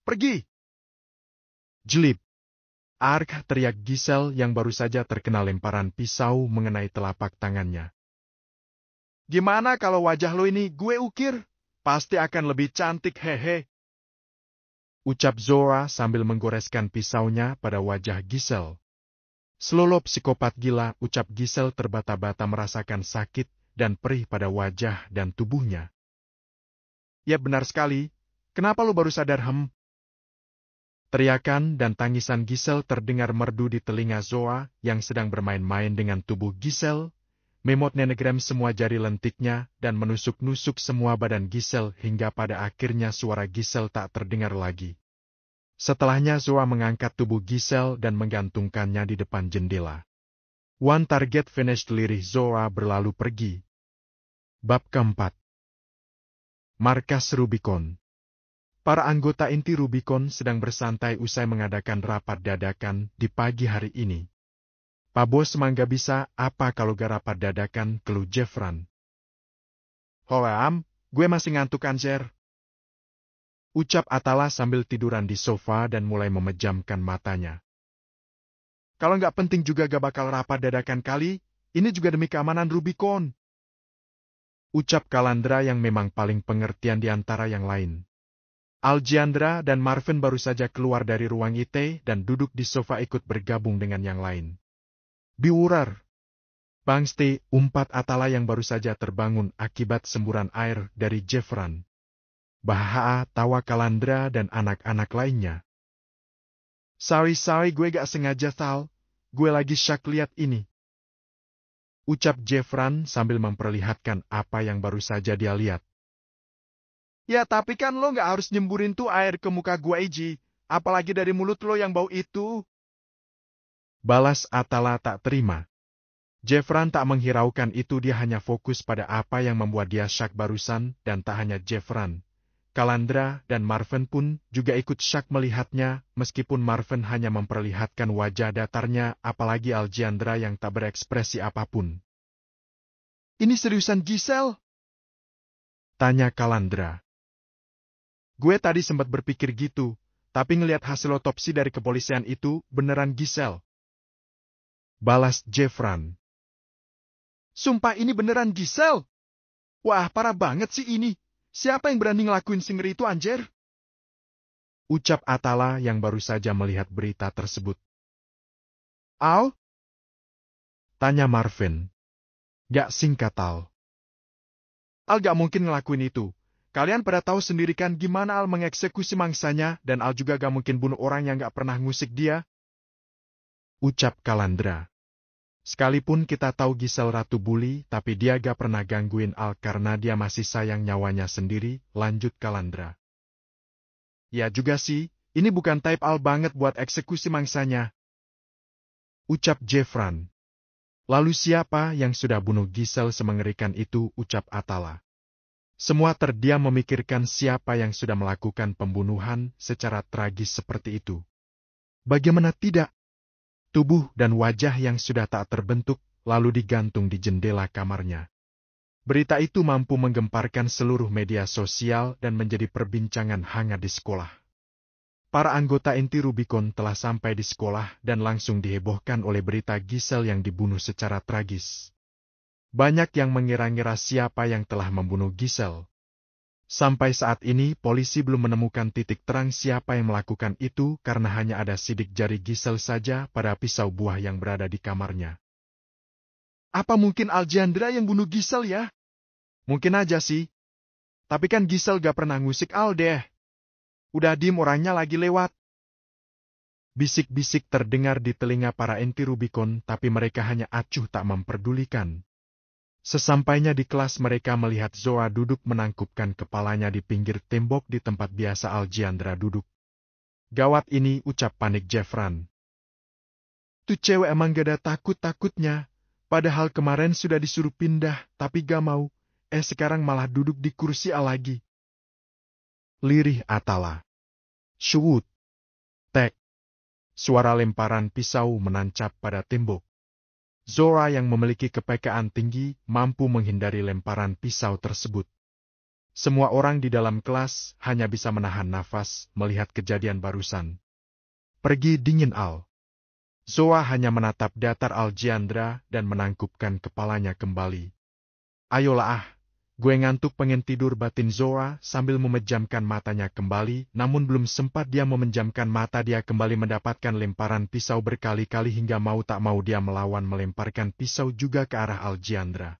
pergi! Jelip. Teriak Gisel yang baru saja terkena lemparan pisau mengenai telapak tangannya. Gimana kalau wajah lo ini gue ukir? Pasti akan lebih cantik, hehe. Ucap Zoa sambil menggoreskan pisaunya pada wajah Gisel. Selolo psikopat gila, ucap Gisel terbata-bata merasakan sakit dan perih pada wajah dan tubuhnya. Ya benar sekali, kenapa lo baru sadar Teriakan dan tangisan Gisel terdengar merdu di telinga Zoa yang sedang bermain-main dengan tubuh Gisel, memot nenegram semua jari lentiknya dan menusuk-nusuk semua badan Gisel hingga pada akhirnya suara Gisel tak terdengar lagi. Setelahnya Zoa mengangkat tubuh Gisel dan menggantungkannya di depan jendela. One target finished, lirih Zoa berlalu pergi. Bab keempat. Markas Rubicon. Para anggota inti Rubicon sedang bersantai usai mengadakan rapat dadakan di pagi hari ini. Pak Bos mangga bisa, apa kalau gak rapat dadakan, keluh Jeffran. Gue masih ngantuk Anjer. Ucap Atala sambil tiduran di sofa dan mulai memejamkan matanya. Kalau nggak penting juga gak bakal rapat dadakan kali, ini juga demi keamanan Rubicon. Ucap Kalandra yang memang paling pengertian di antara yang lain. Aljiandra dan Marvin baru saja keluar dari ruang IT dan duduk di sofa ikut bergabung dengan yang lain. Biurar. Bangste, umpat Atala yang baru saja terbangun akibat semburan air dari Jeffran. Bahaa, tawa Kalandra dan anak-anak lainnya. Sorry gue gak sengaja Sal, gue lagi syak lihat ini. Ucap Jeffran sambil memperlihatkan apa yang baru saja dia lihat. Ya tapi kan lo gak harus nyemburin tuh air ke muka gua Iji, apalagi dari mulut lo yang bau itu. Balas Atala tak terima. Jeffran tak menghiraukan itu, dia hanya fokus pada apa yang membuat dia syak barusan dan tak hanya Jeffran. Kalandra dan Marvin pun juga ikut syak melihatnya, meskipun Marvin hanya memperlihatkan wajah datarnya, apalagi Aljiandra yang tak berekspresi apapun. Ini seriusan Gisel? Tanya Kalandra. Gue tadi sempat berpikir gitu, tapi ngelihat hasil otopsi dari kepolisian itu, beneran Gisel. Balas Jeffran. Sumpah ini beneran Gisel? Wah, parah banget sih ini. Siapa yang berani ngelakuin si ngeri itu, anjir? Ucap Atala yang baru saja melihat berita tersebut. Al? Tanya Marvin. Gak singkat Al. Al gak mungkin ngelakuin itu. Kalian pada tahu sendiri kan gimana Al mengeksekusi mangsanya, dan Al juga gak mungkin bunuh orang yang gak pernah ngusik dia. Ucap Kalandra. Sekalipun kita tahu Giselle ratu bully, tapi dia gak pernah gangguin Al karena dia masih sayang nyawanya sendiri, lanjut Kalandra. Ya juga sih, ini bukan type Al banget buat eksekusi mangsanya. Ucap Jeffran. Lalu siapa yang sudah bunuh Giselle semengerikan itu, ucap Atala. Semua terdiam memikirkan siapa yang sudah melakukan pembunuhan secara tragis seperti itu. Bagaimana tidak? Tubuh dan wajah yang sudah tak terbentuk, lalu digantung di jendela kamarnya. Berita itu mampu menggemparkan seluruh media sosial dan menjadi perbincangan hangat di sekolah. Para anggota inti Rubicon telah sampai di sekolah dan langsung dihebohkan oleh berita Giselle yang dibunuh secara tragis. Banyak yang mengira-ngira siapa yang telah membunuh Giselle. Sampai saat ini, polisi belum menemukan titik terang siapa yang melakukan itu karena hanya ada sidik jari Giselle saja pada pisau buah yang berada di kamarnya. Apa mungkin Aljandra yang bunuh Giselle ya? Mungkin aja sih. Tapi kan Giselle gak pernah ngusik Al deh. Udah diem orangnya lagi lewat. Bisik-bisik terdengar di telinga para inti Rubicon, tapi mereka hanya acuh tak memperdulikan. Sesampainya di kelas mereka melihat Zoa duduk menangkupkan kepalanya di pinggir tembok di tempat biasa Aljandra duduk. Gawat ini, ucap panik Jeffran. Tuh cewek emang gak ada takut-takutnya. Padahal kemarin sudah disuruh pindah, tapi gak mau. Sekarang malah duduk di kursi A lagi. Lirih Atala. Syuut. Tek. Suara lemparan pisau menancap pada tembok. Zora yang memiliki kepekaan tinggi mampu menghindari lemparan pisau tersebut. Semua orang di dalam kelas hanya bisa menahan nafas melihat kejadian barusan. Pergi dingin Al. Zora hanya menatap datar Aljandra dan menangkupkan kepalanya kembali. Ayolah gue ngantuk pengen tidur, batin Zora sambil memejamkan matanya kembali, namun belum sempat dia memejamkan mata dia kembali mendapatkan lemparan pisau berkali-kali hingga mau tak mau dia melawan melemparkan pisau juga ke arah Aljandra.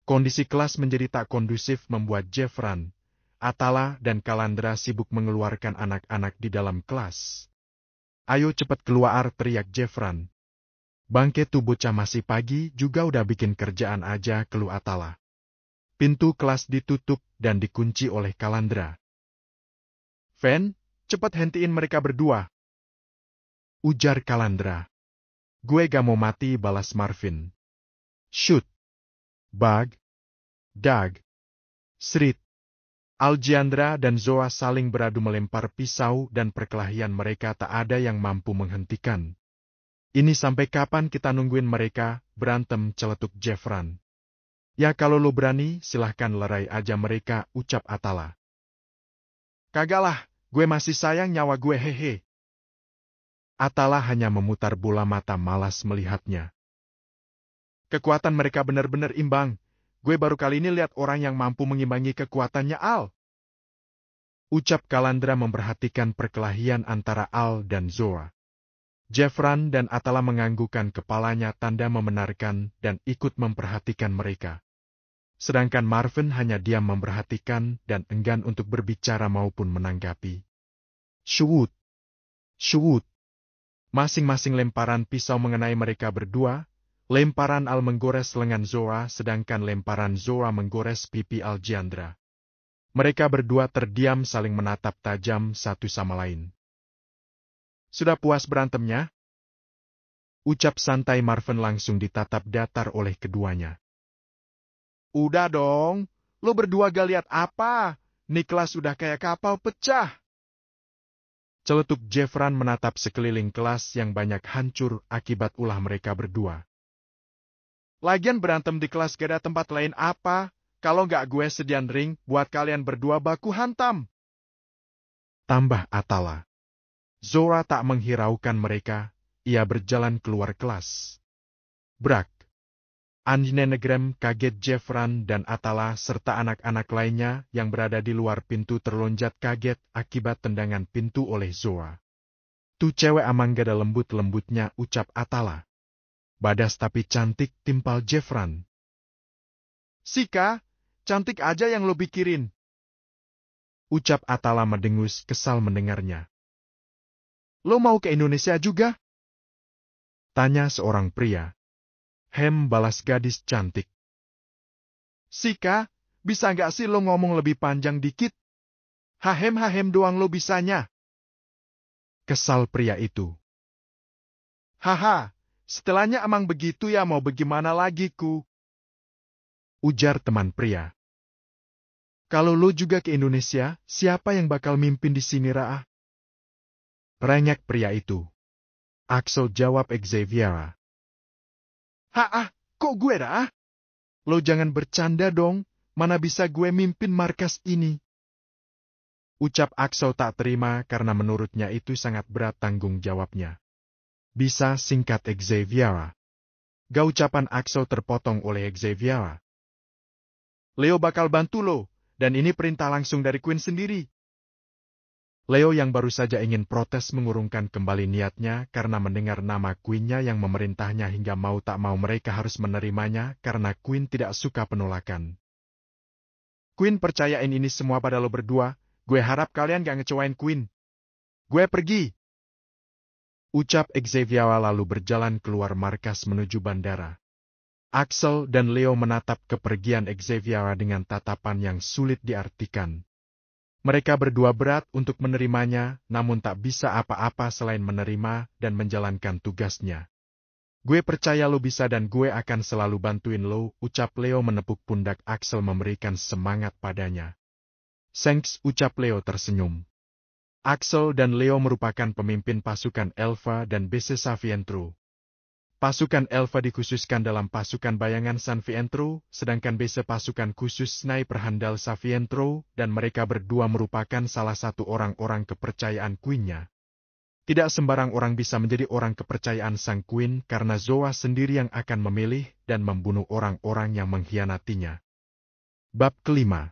Kondisi kelas menjadi tak kondusif membuat Jeffran, Atala dan Kalandra sibuk mengeluarkan anak-anak di dalam kelas. Ayo cepat keluar, teriak Jeffran. Bangke tuh bocah masih pagi juga udah bikin kerjaan aja, keluh Atala. Pintu kelas ditutup dan dikunci oleh Kalandra. Ven, cepat hentiin mereka berdua. Ujar Kalandra. Gue gak mau mati, balas Marvin. Shoot. Bag. Dag. Srit. Aljandra dan Zoa saling beradu melempar pisau dan perkelahian mereka tak ada yang mampu menghentikan. Ini sampai kapan kita nungguin mereka berantem, celetuk Jeffran. Ya kalau lo berani, silahkan lerai aja mereka, ucap Atala. Kagaklah, gue masih sayang nyawa gue, hehe. Atala hanya memutar bola mata malas melihatnya. Kekuatan mereka benar-benar imbang. Gue baru kali ini lihat orang yang mampu mengimbangi kekuatannya Al. Ucap Kalandra memperhatikan perkelahian antara Al dan Zoa. Jeffran dan Atala menganggukkan kepalanya tanda membenarkan dan ikut memperhatikan mereka. Sedangkan Marvin hanya diam memperhatikan dan enggan untuk berbicara maupun menanggapi. Syuut. Syuut. Masing-masing lemparan pisau mengenai mereka berdua. Lemparan Al menggores lengan Zoa, sedangkan lemparan Zoa menggores pipi Aljandra. Mereka berdua terdiam saling menatap tajam satu sama lain. Sudah puas berantemnya? Ucap santai Marvin langsung ditatap datar oleh keduanya. Udah dong, lo berdua gak lihat apa? Niklas udah kayak kapal pecah. Celetuk Jeffran menatap sekeliling kelas yang banyak hancur akibat ulah mereka berdua. Lagian berantem di kelas gak ada tempat lain apa? Kalau gak gue sedian ring buat kalian berdua baku hantam. Tambah Atala. Zora tak menghiraukan mereka, ia berjalan keluar kelas. Brak. Nenegrem kaget. Jeffran dan Atala serta anak-anak lainnya yang berada di luar pintu terlonjat kaget akibat tendangan pintu oleh Zoa. "Tuh cewek amang gada lembut-lembutnya," ucap Atala. "Badas tapi cantik," timpal Jeffran. "Sika, cantik aja yang lo pikirin," ucap Atala mendengus kesal mendengarnya. "Lo mau ke Indonesia juga?" tanya seorang pria. Balas gadis cantik. "Sika, bisa nggak sih lo ngomong lebih panjang dikit? Hahem doang lo bisanya," kesal pria itu. "Haha, setelahnya emang begitu ya, mau bagaimana lagi ku?" ujar teman pria. "Kalau lo juga ke Indonesia, siapa yang bakal mimpin di sini, Raah?" rengek pria itu. Axel jawab Xavier. Kok gue, Raah? Lo jangan bercanda dong, mana bisa gue mimpin markas ini?" ucap Axel tak terima karena menurutnya itu sangat berat tanggung jawabnya. "Bisa," singkat Xavier. Gak, ucapan Axel terpotong oleh Xavier. "Leo bakal bantu lo, dan ini perintah langsung dari Queen sendiri." Leo yang baru saja ingin protes mengurungkan kembali niatnya karena mendengar nama Queen-nya yang memerintahnya hingga mau tak mau mereka harus menerimanya karena Queen tidak suka penolakan. "Queen percayain ini semua pada lo berdua, gue harap kalian gak ngecewain Queen. Gue pergi," ucap Xavier lalu berjalan keluar markas menuju bandara. Axel dan Leo menatap kepergian Xavier dengan tatapan yang sulit diartikan. Mereka berdua berat untuk menerimanya, namun tak bisa apa-apa selain menerima dan menjalankan tugasnya. "Gue percaya lo bisa dan gue akan selalu bantuin lo," ucap Leo menepuk pundak Axel memberikan semangat padanya. "Thanks," ucap Leo tersenyum. Axel dan Leo merupakan pemimpin pasukan Elva dan BC Savientro. Pasukan Elva dikhususkan dalam pasukan bayangan Savientro, sedangkan BC pasukan khusus sniper handal Savientro, dan mereka berdua merupakan salah satu orang-orang kepercayaan Queen-nya. Tidak sembarang orang bisa menjadi orang kepercayaan sang Queen karena Zoa sendiri yang akan memilih dan membunuh orang-orang yang mengkhianatinya. Bab kelima.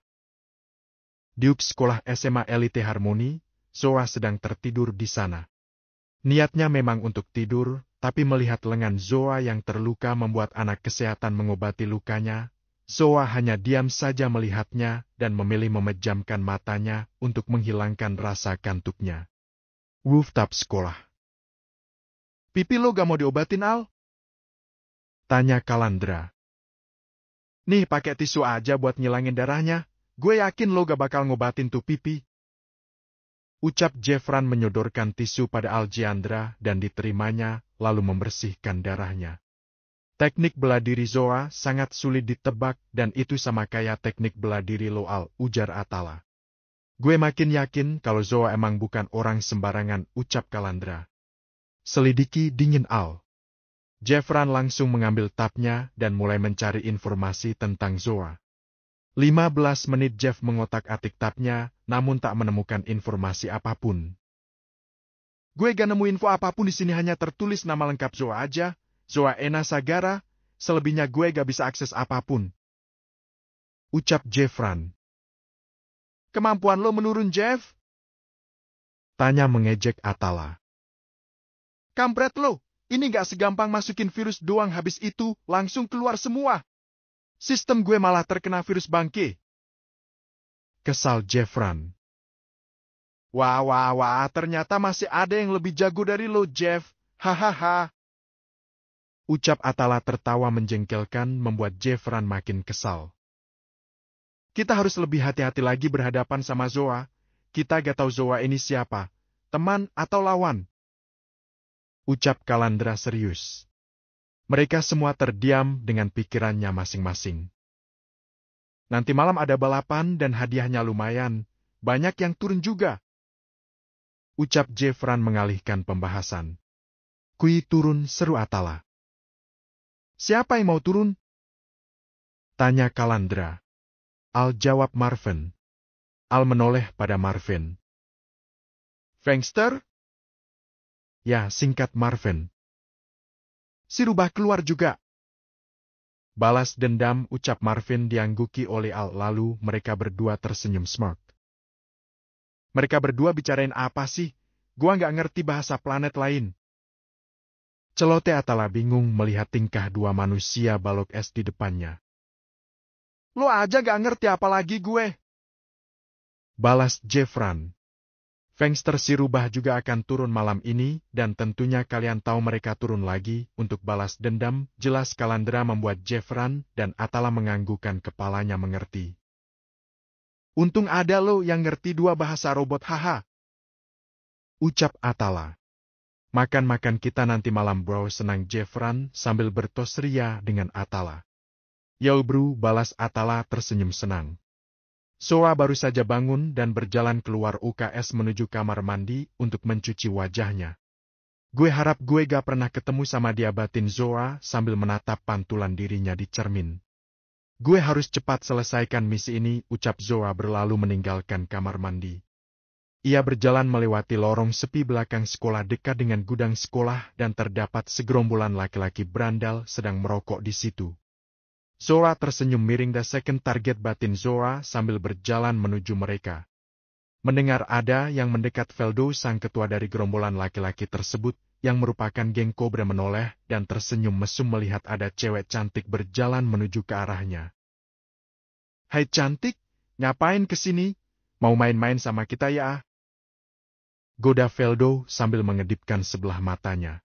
Di sekolah SMA Elite Harmoni, Zoa sedang tertidur di sana. Niatnya memang untuk tidur, tapi melihat lengan Zoa yang terluka membuat anak kesehatan mengobati lukanya, Zoa hanya diam saja melihatnya dan memilih memejamkan matanya untuk menghilangkan rasa kantuknya. Rooftop sekolah. "Pipi lo gak mau diobatin, Al?" tanya Kalandra. "Nih, pakai tisu aja buat ngilangin darahnya. Gue yakin lo gak bakal ngobatin tuh pipi," ucap Jeffran menyodorkan tisu pada Alejandra dan diterimanya, lalu membersihkan darahnya. "Teknik bela diri Zoa sangat sulit ditebak dan itu sama kayak teknik bela diri lo, Al," ujar Atala. "Gue makin yakin kalau Zoa emang bukan orang sembarangan," ucap Kalandra. "Selidiki dingin, Al." Jeffran langsung mengambil tabnya dan mulai mencari informasi tentang Zoa. 15 menit Jeff mengotak-atik tabnya, namun tak menemukan informasi apapun. "Gue gak nemu info apapun di sini, hanya tertulis nama lengkap Zoa aja, Zoa Ena Sagara, selebihnya gue gak bisa akses apapun," ucap Jeffran. "Kemampuan lo menurun, Jeff?" tanya mengejek Atala. "Kampret lo, ini gak segampang masukin virus doang, habis itu langsung keluar semua. Sistem gue malah terkena virus bangke," kesal Jeffran. Wah, ternyata masih ada yang lebih jago dari lo, Jeff. Hahaha. Ucap Atala tertawa menjengkelkan membuat Jeffran makin kesal. "Kita harus lebih hati-hati lagi berhadapan sama Zoa. Kita gak tahu Zoa ini siapa, teman atau lawan," ucap Kalandra serius. Mereka semua terdiam dengan pikirannya masing-masing. "Nanti malam ada balapan dan hadiahnya lumayan. Banyak yang turun juga," ucap Jeffran mengalihkan pembahasan. "Kui turun," seru Atala. "Siapa yang mau turun?" tanya Kalandra. Al jawab Marvin. Al menoleh pada Marvin. "Fangster?" "Ya," singkat Marvin. "Si rubah keluar juga." Balas dendam, ucap Marvin diangguki oleh Al, lalu mereka berdua tersenyum smirk. Mereka berdua bicarain apa sih? Gua nggak ngerti bahasa planet lain. Celote Atala bingung melihat tingkah dua manusia balok es di depannya. Lo aja nggak ngerti apalagi gue. Balas Jeffran. Fengster si rubah juga akan turun malam ini, dan tentunya kalian tahu mereka turun lagi untuk balas dendam. Jelas Kalandra membuat Jeffran dan Atala menganggukkan kepalanya mengerti. Untung ada lo yang ngerti dua bahasa robot, haha. Ucap Atala. Makan-makan kita nanti malam bro, senang Jeffran sambil bertos ria dengan Atala. Yo bro, balas Atala tersenyum senang. Soa baru saja bangun dan berjalan keluar UKS menuju kamar mandi untuk mencuci wajahnya. Gue harap gue gak pernah ketemu sama dia, batin Zoa sambil menatap pantulan dirinya di cermin. Gue harus cepat selesaikan misi ini, ucap Zoa berlalu meninggalkan kamar mandi. Ia berjalan melewati lorong sepi belakang sekolah dekat dengan gudang sekolah dan terdapat segerombolan laki-laki berandal sedang merokok di situ. Zoa tersenyum miring, the second target, batin Zoa sambil berjalan menuju mereka. Mendengar ada yang mendekat, Veldo sang ketua dari gerombolan laki-laki tersebut, yang merupakan geng Cobra, menoleh dan tersenyum mesum melihat ada cewek cantik berjalan menuju ke arahnya. Hai cantik, ngapain kesini? Mau main-main sama kita ya? Goda Veldo sambil mengedipkan sebelah matanya.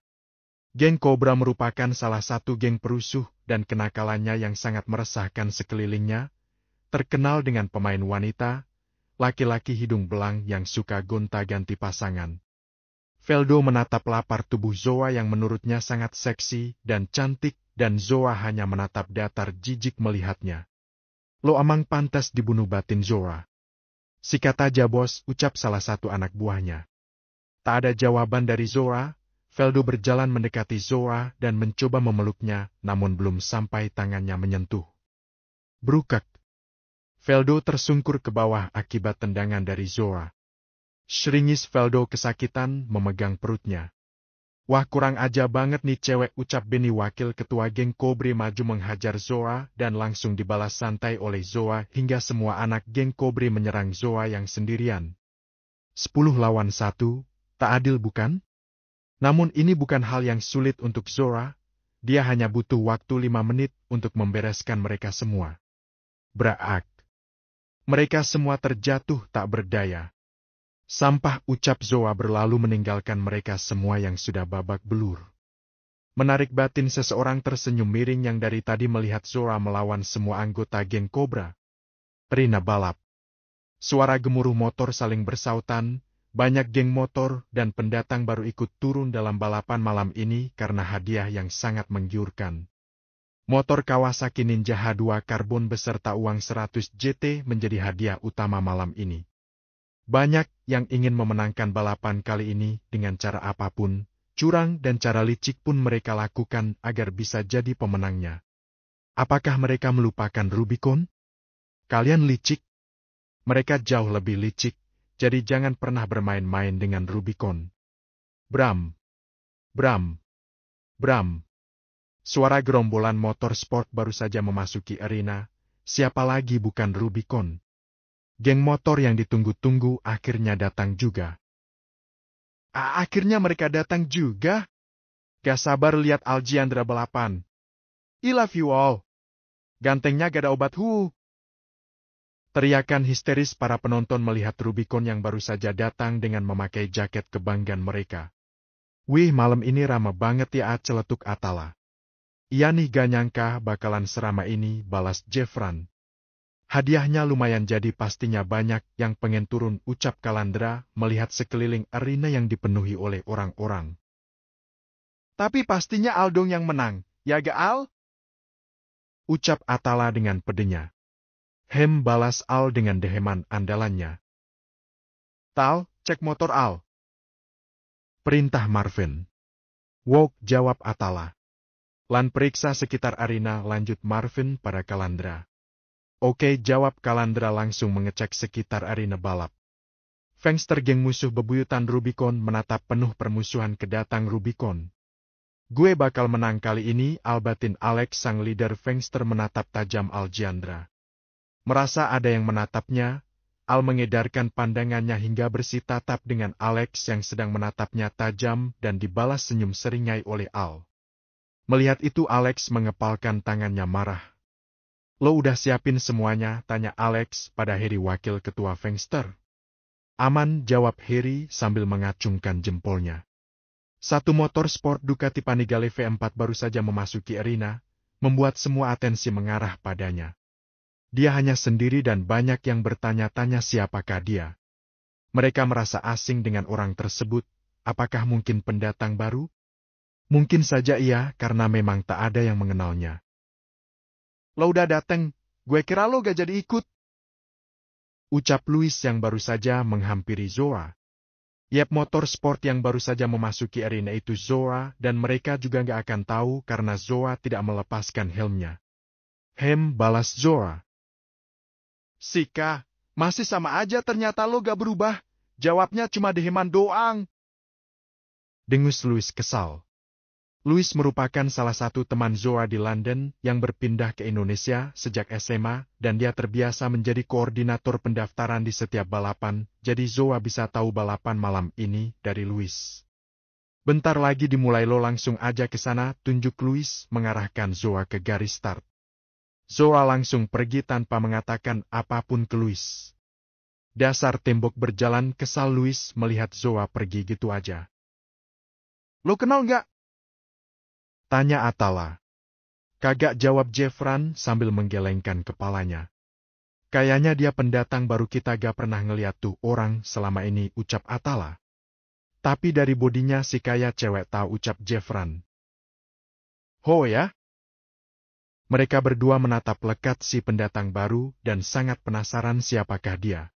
Geng Cobra merupakan salah satu geng perusuh dan kenakalannya yang sangat meresahkan sekelilingnya, terkenal dengan pemain wanita, laki-laki hidung belang yang suka gonta-ganti pasangan. Veldo menatap lapar tubuh Zoa yang menurutnya sangat seksi dan cantik, dan Zoa hanya menatap datar jijik melihatnya. Lo amang pantas dibunuh, batin Zoa. Sikat aja bos, ucap salah satu anak buahnya. Tak ada jawaban dari Zoa. Veldo berjalan mendekati Zoa dan mencoba memeluknya, namun belum sampai tangannya menyentuh. Brukak. Veldo tersungkur ke bawah akibat tendangan dari Zoa. Seringis Veldo kesakitan memegang perutnya. Wah, kurang aja banget nih cewek, ucap Benny, wakil ketua geng Cobra, maju menghajar Zoa dan langsung dibalas santai oleh Zoa hingga semua anak geng Cobra menyerang Zoa yang sendirian. 10 lawan 1, tak adil bukan? Namun ini bukan hal yang sulit untuk Zoa, dia hanya butuh waktu 5 menit untuk membereskan mereka semua. Braak. Mereka semua terjatuh tak berdaya. Sampah, ucap Zoa berlalu meninggalkan mereka semua yang sudah babak belur. Menarik batin seseorang tersenyum miring yang dari tadi melihat Zoa melawan semua anggota geng Cobra. Arena balap. Suara gemuruh motor saling bersautan. Banyak geng motor dan pendatang baru ikut turun dalam balapan malam ini karena hadiah yang sangat menggiurkan. Motor Kawasaki Ninja H2 karbon beserta uang 100 JT menjadi hadiah utama malam ini. Banyak yang ingin memenangkan balapan kali ini dengan cara apapun, curang dan cara licik pun mereka lakukan agar bisa jadi pemenangnya. Apakah mereka melupakan Rubicon? Kalian licik? Mereka jauh lebih licik. Jadi jangan pernah bermain-main dengan Rubicon. Bram. Bram. Bram. Suara gerombolan motor sport baru saja memasuki arena. Siapa lagi bukan Rubicon? Geng motor yang ditunggu-tunggu akhirnya datang juga. Akhirnya mereka datang juga? Gak sabar lihat Aljiandra balapan. I love you all. Gantengnya gak ada obat Teriakan histeris para penonton melihat Rubicon yang baru saja datang dengan memakai jaket kebanggaan mereka. Wih, malam ini ramah banget ya, celetuk Atala. Iya nih, gak nyangka bakalan serama ini, balas Jeffran. Hadiahnya lumayan, jadi pastinya banyak yang pengen turun, ucap Kalandra melihat sekeliling arena yang dipenuhi oleh orang-orang. Tapi pastinya Al dong yang menang, ya gak Al? Ucap Atala dengan pedenya. Balas Al dengan deheman andalannya. Tal, cek motor Al. Perintah Marvin. Wok, jawab Atala. Lan periksa sekitar arena, lanjut Marvin pada Kalandra. Oke, jawab Kalandra langsung mengecek sekitar arena balap. Fengster geng musuh bebuyutan Rubicon menatap penuh permusuhan kedatang Rubicon. Gue bakal menang kali ini, Albatin Alex sang leader Fengster menatap tajam Aljandra. Merasa ada yang menatapnya, Al mengedarkan pandangannya hingga bersitatap dengan Alex yang sedang menatapnya tajam dan dibalas senyum seringai oleh Al. Melihat itu Alex mengepalkan tangannya marah. Lo udah siapin semuanya? Tanya Alex pada Harry wakil ketua Fengster. Aman, jawab Harry sambil mengacungkan jempolnya. Satu motor sport Ducati Panigale V4 baru saja memasuki arena, membuat semua atensi mengarah padanya. Dia hanya sendiri dan banyak yang bertanya-tanya siapakah dia. Mereka merasa asing dengan orang tersebut, apakah mungkin pendatang baru? Mungkin saja iya, karena memang tak ada yang mengenalnya. Lo udah dateng, gue kira lo gak jadi ikut. Ucap Louis yang baru saja menghampiri Zora. Yap, motor sport yang baru saja memasuki arena itu Zora, dan mereka juga gak akan tahu karena Zora tidak melepaskan helmnya. Balas Zora. Sika, masih sama aja ternyata lo gak berubah. Jawabnya cuma deheman doang. Dengus Louis kesal. Louis merupakan salah satu teman Zora di London yang berpindah ke Indonesia sejak SMA dan dia terbiasa menjadi koordinator pendaftaran di setiap balapan, jadi Zora bisa tahu balapan malam ini dari Louis. Bentar lagi dimulai, lo langsung aja ke sana, tunjuk Louis mengarahkan Zora ke garis start. Zora langsung pergi tanpa mengatakan apapun ke Louis. Dasar tembok berjalan, kesal Louis melihat Zora pergi gitu aja. Lo kenal nggak? Tanya Atala. Kagak, jawab Jeffran sambil menggelengkan kepalanya. Kayaknya dia pendatang baru, kita gak pernah ngeliat tuh orang selama ini, ucap Atala. Tapi dari bodinya si kayak cewek tahu, ucap Jeffran. Ho ya? Mereka berdua menatap lekat si pendatang baru dan sangat penasaran siapakah dia.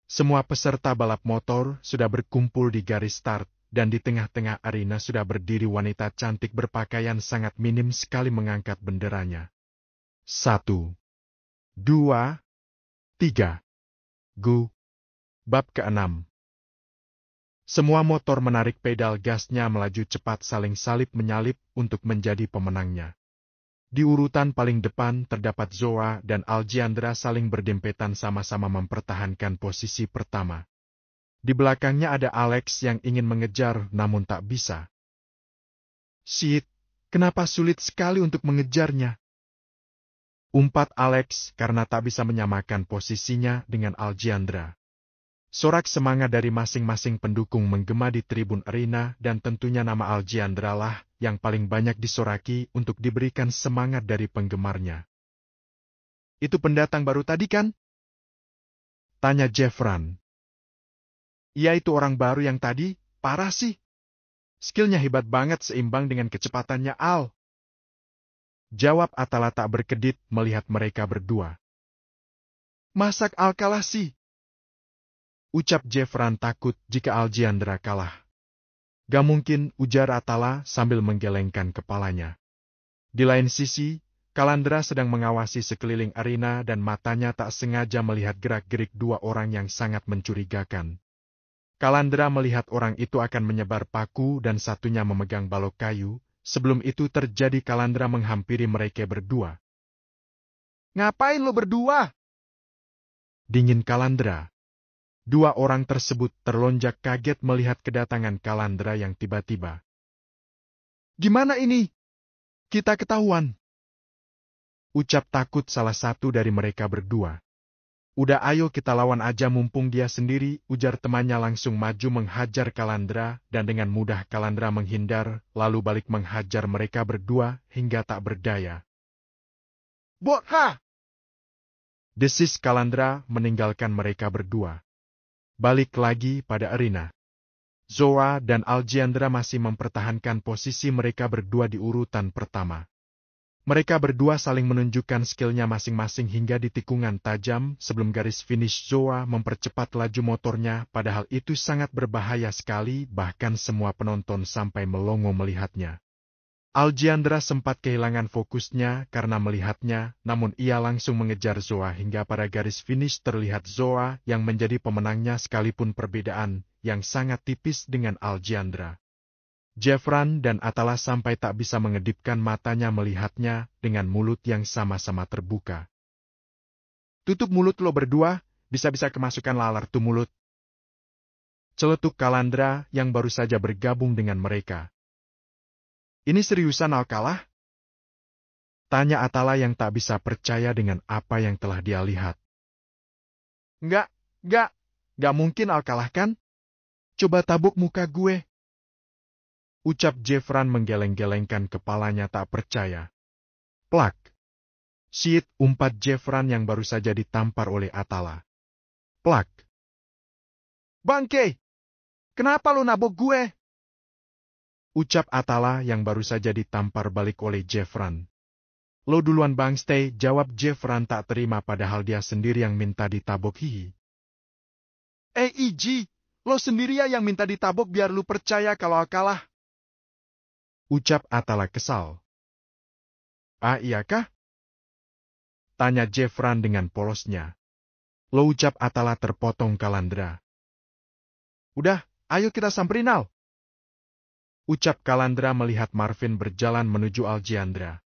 Semua peserta balap motor sudah berkumpul di garis start. Dan di tengah-tengah arena sudah berdiri wanita cantik berpakaian sangat minim sekali mengangkat benderanya. 1, 2, 3. Go. Bab ke-6. Semua motor menarik pedal gasnya melaju cepat saling salip-menyalip untuk menjadi pemenangnya. Di urutan paling depan terdapat Zora dan Aljandra saling berdempetan sama-sama mempertahankan posisi pertama. Di belakangnya ada Alex yang ingin mengejar namun tak bisa. Shit, kenapa sulit sekali untuk mengejarnya? Umpat Alex karena tak bisa menyamakan posisinya dengan Aljandra. Sorak semangat dari masing-masing pendukung menggema di tribun arena dan tentunya nama Aljandra lah yang paling banyak disoraki untuk diberikan semangat dari penggemarnya. Itu pendatang baru tadi kan? Tanya Jeffran. Iya, itu orang baru yang tadi, parah sih. Skillnya hebat banget seimbang dengan kecepatannya Al. Jawab Atala tak berkedip melihat mereka berdua. Masak Al kalah sih? Ucap Jeffran takut jika Aljandra kalah. Gak mungkin, ujar Atala sambil menggelengkan kepalanya. Di lain sisi, Kalandra sedang mengawasi sekeliling arena dan matanya tak sengaja melihat gerak-gerik dua orang yang sangat mencurigakan. Kalandra melihat orang itu akan menyebar paku dan satunya memegang balok kayu. Sebelum itu terjadi, Kalandra menghampiri mereka berdua. Ngapain lo berdua? Dingin Kalandra. Dua orang tersebut terlonjak kaget melihat kedatangan Kalandra yang tiba-tiba. Gimana ini? Kita ketahuan. Ucap takut salah satu dari mereka berdua. Udah, ayo kita lawan aja mumpung dia sendiri, ujar temannya langsung maju menghajar Kalandra dan dengan mudah Kalandra menghindar, lalu balik menghajar mereka berdua hingga tak berdaya. Botha! Desis Kalandra meninggalkan mereka berdua. Balik lagi pada arena. Zora dan Aljandra masih mempertahankan posisi mereka berdua di urutan pertama. Mereka berdua saling menunjukkan skillnya masing-masing hingga di tikungan tajam sebelum garis finish. Zora mempercepat laju motornya, padahal itu sangat berbahaya sekali, bahkan semua penonton sampai melongo melihatnya. Aljandra sempat kehilangan fokusnya karena melihatnya, namun ia langsung mengejar Zora hingga pada garis finish terlihat Zora yang menjadi pemenangnya sekalipun perbedaan yang sangat tipis dengan Aljandra. Jeffran dan Atala sampai tak bisa mengedipkan matanya melihatnya dengan mulut yang sama-sama terbuka. Tutup mulut lo berdua, bisa-bisa kemasukan laler tuh mulut. Celetuk Kalandra yang baru saja bergabung dengan mereka. Ini seriusan Al kalah? Tanya Atala yang tak bisa percaya dengan apa yang telah dia lihat. Nggak mungkin Al kalah kan? Coba tabuk muka gue. Ucap Jeffran menggeleng-gelengkan kepalanya tak percaya. Plak. Syit, umpat Jeffran yang baru saja ditampar oleh Atala. Plak. Bangke! Kenapa lo nabok gue? Ucap Atala yang baru saja ditampar balik oleh Jeffran. Lo duluan bangste, jawab Jeffran tak terima padahal dia sendiri yang minta ditabok hihi. Iji, lo sendiri yang minta ditabok biar lu percaya kalau kalah. Ucap Atala kesal. Ah iyakah? Tanya Jeffran dengan polosnya. Lo ucap Atala terpotong Kalandra. Udah, ayo kita samperin Al. Ucap Kalandra melihat Marvin berjalan menuju Aljiandra.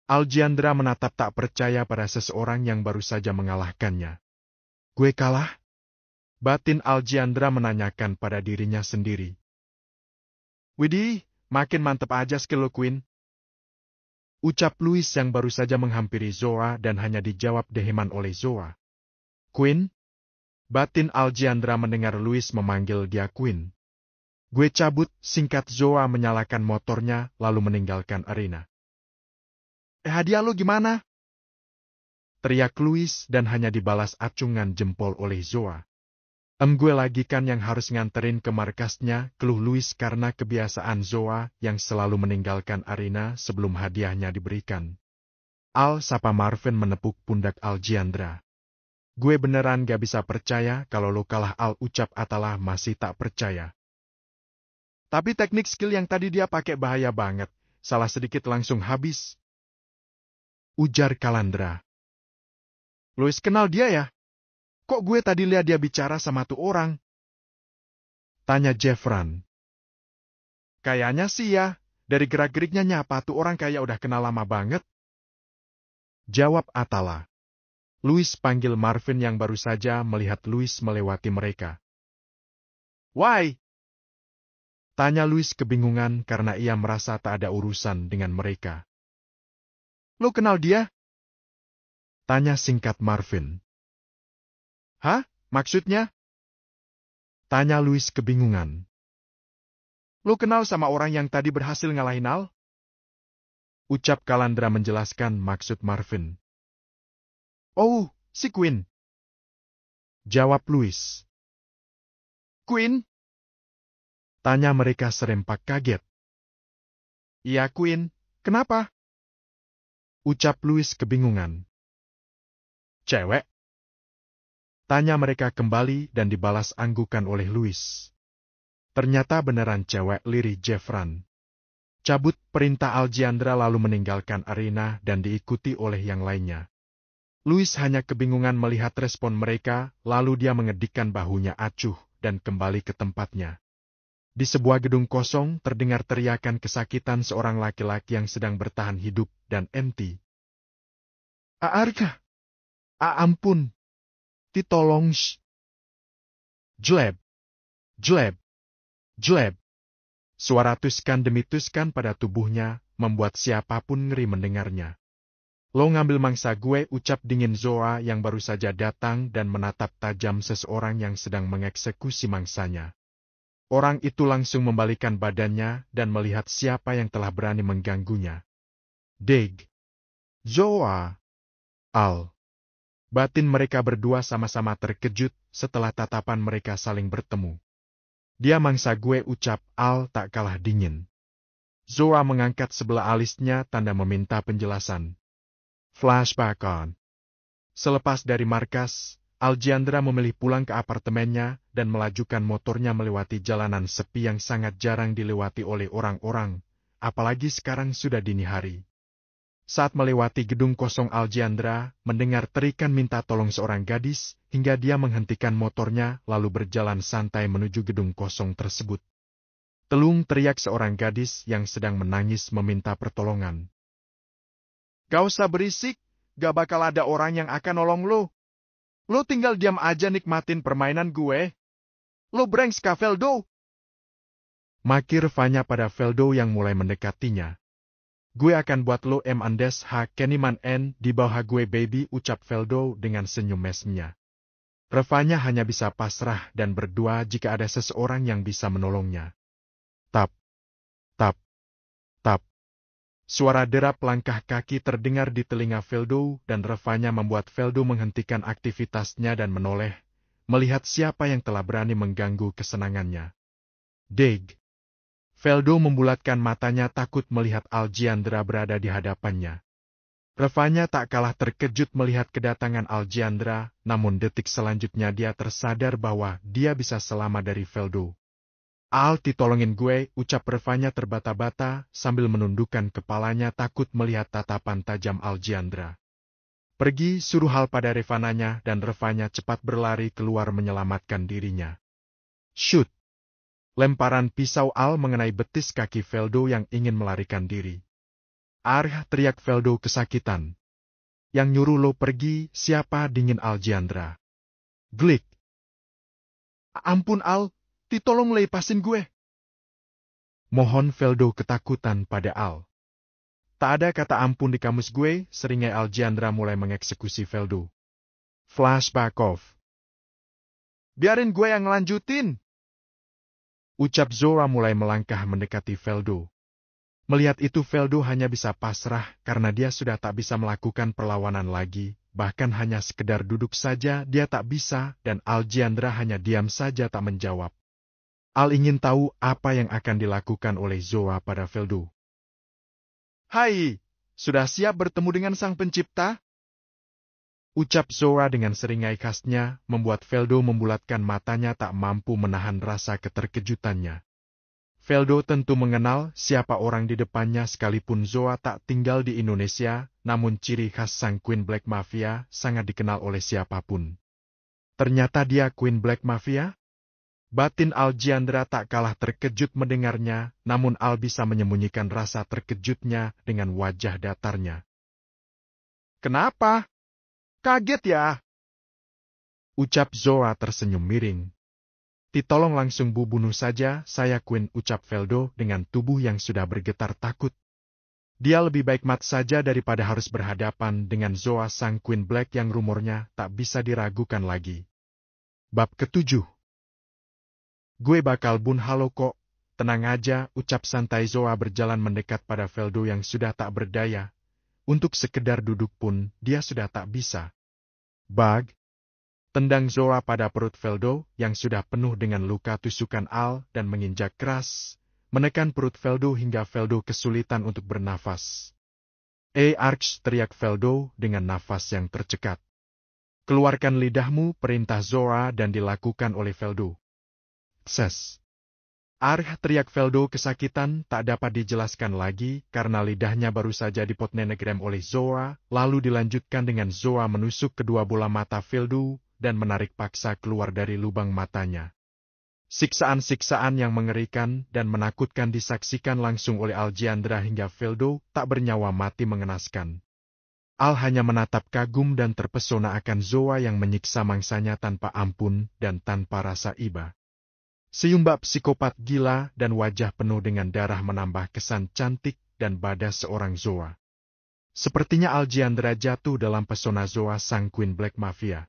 Aljiandra menatap tak percaya pada seseorang yang baru saja mengalahkannya. Gue kalah? Batin Aljiandra menanyakan pada dirinya sendiri. Widih, makin mantep aja skill lo Queen. Ucap Louis yang baru saja menghampiri Zoa dan hanya dijawab deheman oleh Zoa. Queen? Batin Aljiandra mendengar Louis memanggil dia Queen. Gue cabut, singkat Zoa menyalakan motornya lalu meninggalkan arena. Hadiah lo gimana? Teriak Louis dan hanya dibalas acungan jempol oleh Zoa. Gue lagi kan yang harus nganterin ke markasnya, keluh Louis karena kebiasaan Zoa yang selalu meninggalkan arena sebelum hadiahnya diberikan. Al, sapa Marvin menepuk pundak Aljiandra. Gue beneran gak bisa percaya kalau lo kalah Al, ucap Atala masih tak percaya. Tapi teknik skill yang tadi dia pakai bahaya banget, salah sedikit langsung habis. Ujar Kalandra. Louis kenal dia ya? Kok gue tadi lihat dia bicara sama tuh orang? Tanya Jeffran. Kayaknya sih ya, dari gerak-geriknya nyapa tuh orang kayak udah kenal lama banget. Jawab Atala. Louis panggil Marvin yang baru saja melihat Louis melewati mereka. Why? Tanya Louis kebingungan karena ia merasa tak ada urusan dengan mereka. Lo kenal dia? Tanya singkat Marvin. Hah? Maksudnya? Tanya Louis kebingungan. Lo kenal sama orang yang tadi berhasil ngalahin Al? Ucap Kalandra menjelaskan maksud Marvin. Oh, si Queen. Jawab Louis. Queen? Tanya mereka serempak kaget. Iya Queen, kenapa? Ucap Louis kebingungan. Cewek? Tanya mereka kembali dan dibalas anggukan oleh Louis. Ternyata beneran cewek, lirih Jeffran. Cabut, perintah Aljiandra lalu meninggalkan arena dan diikuti oleh yang lainnya. Louis hanya kebingungan melihat respon mereka, lalu dia mengedikkan bahunya acuh dan kembali ke tempatnya. Di sebuah gedung kosong terdengar teriakan kesakitan seorang laki-laki yang sedang bertahan hidup dan MT. Aarkah? Ampun. Ditolong. Jleb. Jleb. Jleb. Suara tuskan demi tuskan pada tubuhnya, membuat siapapun ngeri mendengarnya. Lo ngambil mangsa gue, ucap dingin Zoa yang baru saja datang dan menatap tajam seseorang yang sedang mengeksekusi mangsanya. Orang itu langsung membalikkan badannya dan melihat siapa yang telah berani mengganggunya. Deg. Zoa. Al. Batin mereka berdua sama-sama terkejut setelah tatapan mereka saling bertemu. Dia mangsa gue, ucap Al tak kalah dingin. Zoa mengangkat sebelah alisnya tanda meminta penjelasan. Flashback on. Selepas dari markas, Aljiandra memilih pulang ke apartemennya dan melajukan motornya melewati jalanan sepi yang sangat jarang dilewati oleh orang-orang, apalagi sekarang sudah dini hari. Saat melewati gedung kosong Aljiandra, mendengar terikan minta tolong seorang gadis, hingga dia menghentikan motornya lalu berjalan santai menuju gedung kosong tersebut. Telung, teriak seorang gadis yang sedang menangis meminta pertolongan. Gak usah berisik, gak bakal ada orang yang akan nolong lo. Lo tinggal diam aja nikmatin permainan gue. Lo brengsek ka Veldo. Maki Revanya pada Veldo yang mulai mendekatinya. Gue akan buat lo Andes ha Keniman N di bawah gue baby, ucap Veldo dengan senyum mesmnya. Revanya hanya bisa pasrah dan berdoa jika ada seseorang yang bisa menolongnya. Tap, tap, tap. Suara derap langkah kaki terdengar di telinga Veldo dan Revanya membuat Veldo menghentikan aktivitasnya dan menoleh, melihat siapa yang telah berani mengganggu kesenangannya. Deg. Veldo membulatkan matanya takut melihat Aljiandra berada di hadapannya. Revanya tak kalah terkejut melihat kedatangan Aljiandra, namun detik selanjutnya dia tersadar bahwa dia bisa selamat dari Veldo. Al, ditolongin gue, ucap Revanya terbata-bata sambil menundukkan kepalanya takut melihat tatapan tajam Aljiandra. Pergi, suruh Al pada Revananya dan Revanya cepat berlari keluar menyelamatkan dirinya. Shoot! Lemparan pisau Al mengenai betis kaki Veldo yang ingin melarikan diri. Arh, teriak Veldo kesakitan. Yang nyuruh lo pergi, siapa, dingin Aljiandra. Glik! Ampun Al, tolong lepasin gue. Mohon Veldo ketakutan pada Al. Tak ada kata ampun di kamus gue, seringai Aljiandra mulai mengeksekusi Veldo. Flashback off. Biarin gue yang ngelanjutin. Ucap Zora mulai melangkah mendekati Veldo. Melihat itu Veldo hanya bisa pasrah karena dia sudah tak bisa melakukan perlawanan lagi, bahkan hanya sekedar duduk saja dia tak bisa dan Aljiandra hanya diam saja tak menjawab. Al ingin tahu apa yang akan dilakukan oleh Zora pada Veldo. Hai, sudah siap bertemu dengan Sang Pencipta? Ucap Zora dengan seringai khasnya, membuat Veldo membulatkan matanya tak mampu menahan rasa keterkejutannya. Veldo tentu mengenal siapa orang di depannya sekalipun Zora tak tinggal di Indonesia, namun ciri khas sang Queen Black Mafia sangat dikenal oleh siapapun. Ternyata dia Queen Black Mafia? Batin Aljiandra tak kalah terkejut mendengarnya, namun Al bisa menyembunyikan rasa terkejutnya dengan wajah datarnya. Kenapa? Kaget ya? Ucap Zora tersenyum miring. Ditolong langsung bunuh saja, saya Queen, ucap Veldo dengan tubuh yang sudah bergetar takut. Dia lebih baik mati saja daripada harus berhadapan dengan Zora sang Queen Black yang rumornya tak bisa diragukan lagi. Bab ke-7. Gue bakal halo kok, tenang aja, ucap santai Zora berjalan mendekat pada Veldo yang sudah tak berdaya. Untuk sekedar duduk pun, dia sudah tak bisa. Bag. Tendang Zora pada perut Veldo yang sudah penuh dengan luka tusukan Al dan menginjak keras, menekan perut Veldo hingga Veldo kesulitan untuk bernafas. Arch, teriak Veldo dengan nafas yang tercekat. Keluarkan lidahmu, perintah Zora dan dilakukan oleh Veldo. Ses. Arch, teriak Veldo kesakitan tak dapat dijelaskan lagi karena lidahnya baru saja dipotnenegram oleh Zora, lalu dilanjutkan dengan Zora menusuk kedua bola mata Veldo dan menarik paksa keluar dari lubang matanya. Siksaan-siksaan yang mengerikan dan menakutkan disaksikan langsung oleh Aljiandra hingga Veldo tak bernyawa mati mengenaskan. Al hanya menatap kagum dan terpesona akan Zora yang menyiksa mangsanya tanpa ampun dan tanpa rasa iba. Seyumbak psikopat gila dan wajah penuh dengan darah menambah kesan cantik dan badas seorang Zora. Sepertinya Aljiandra jatuh dalam pesona Zora sang Queen Black Mafia.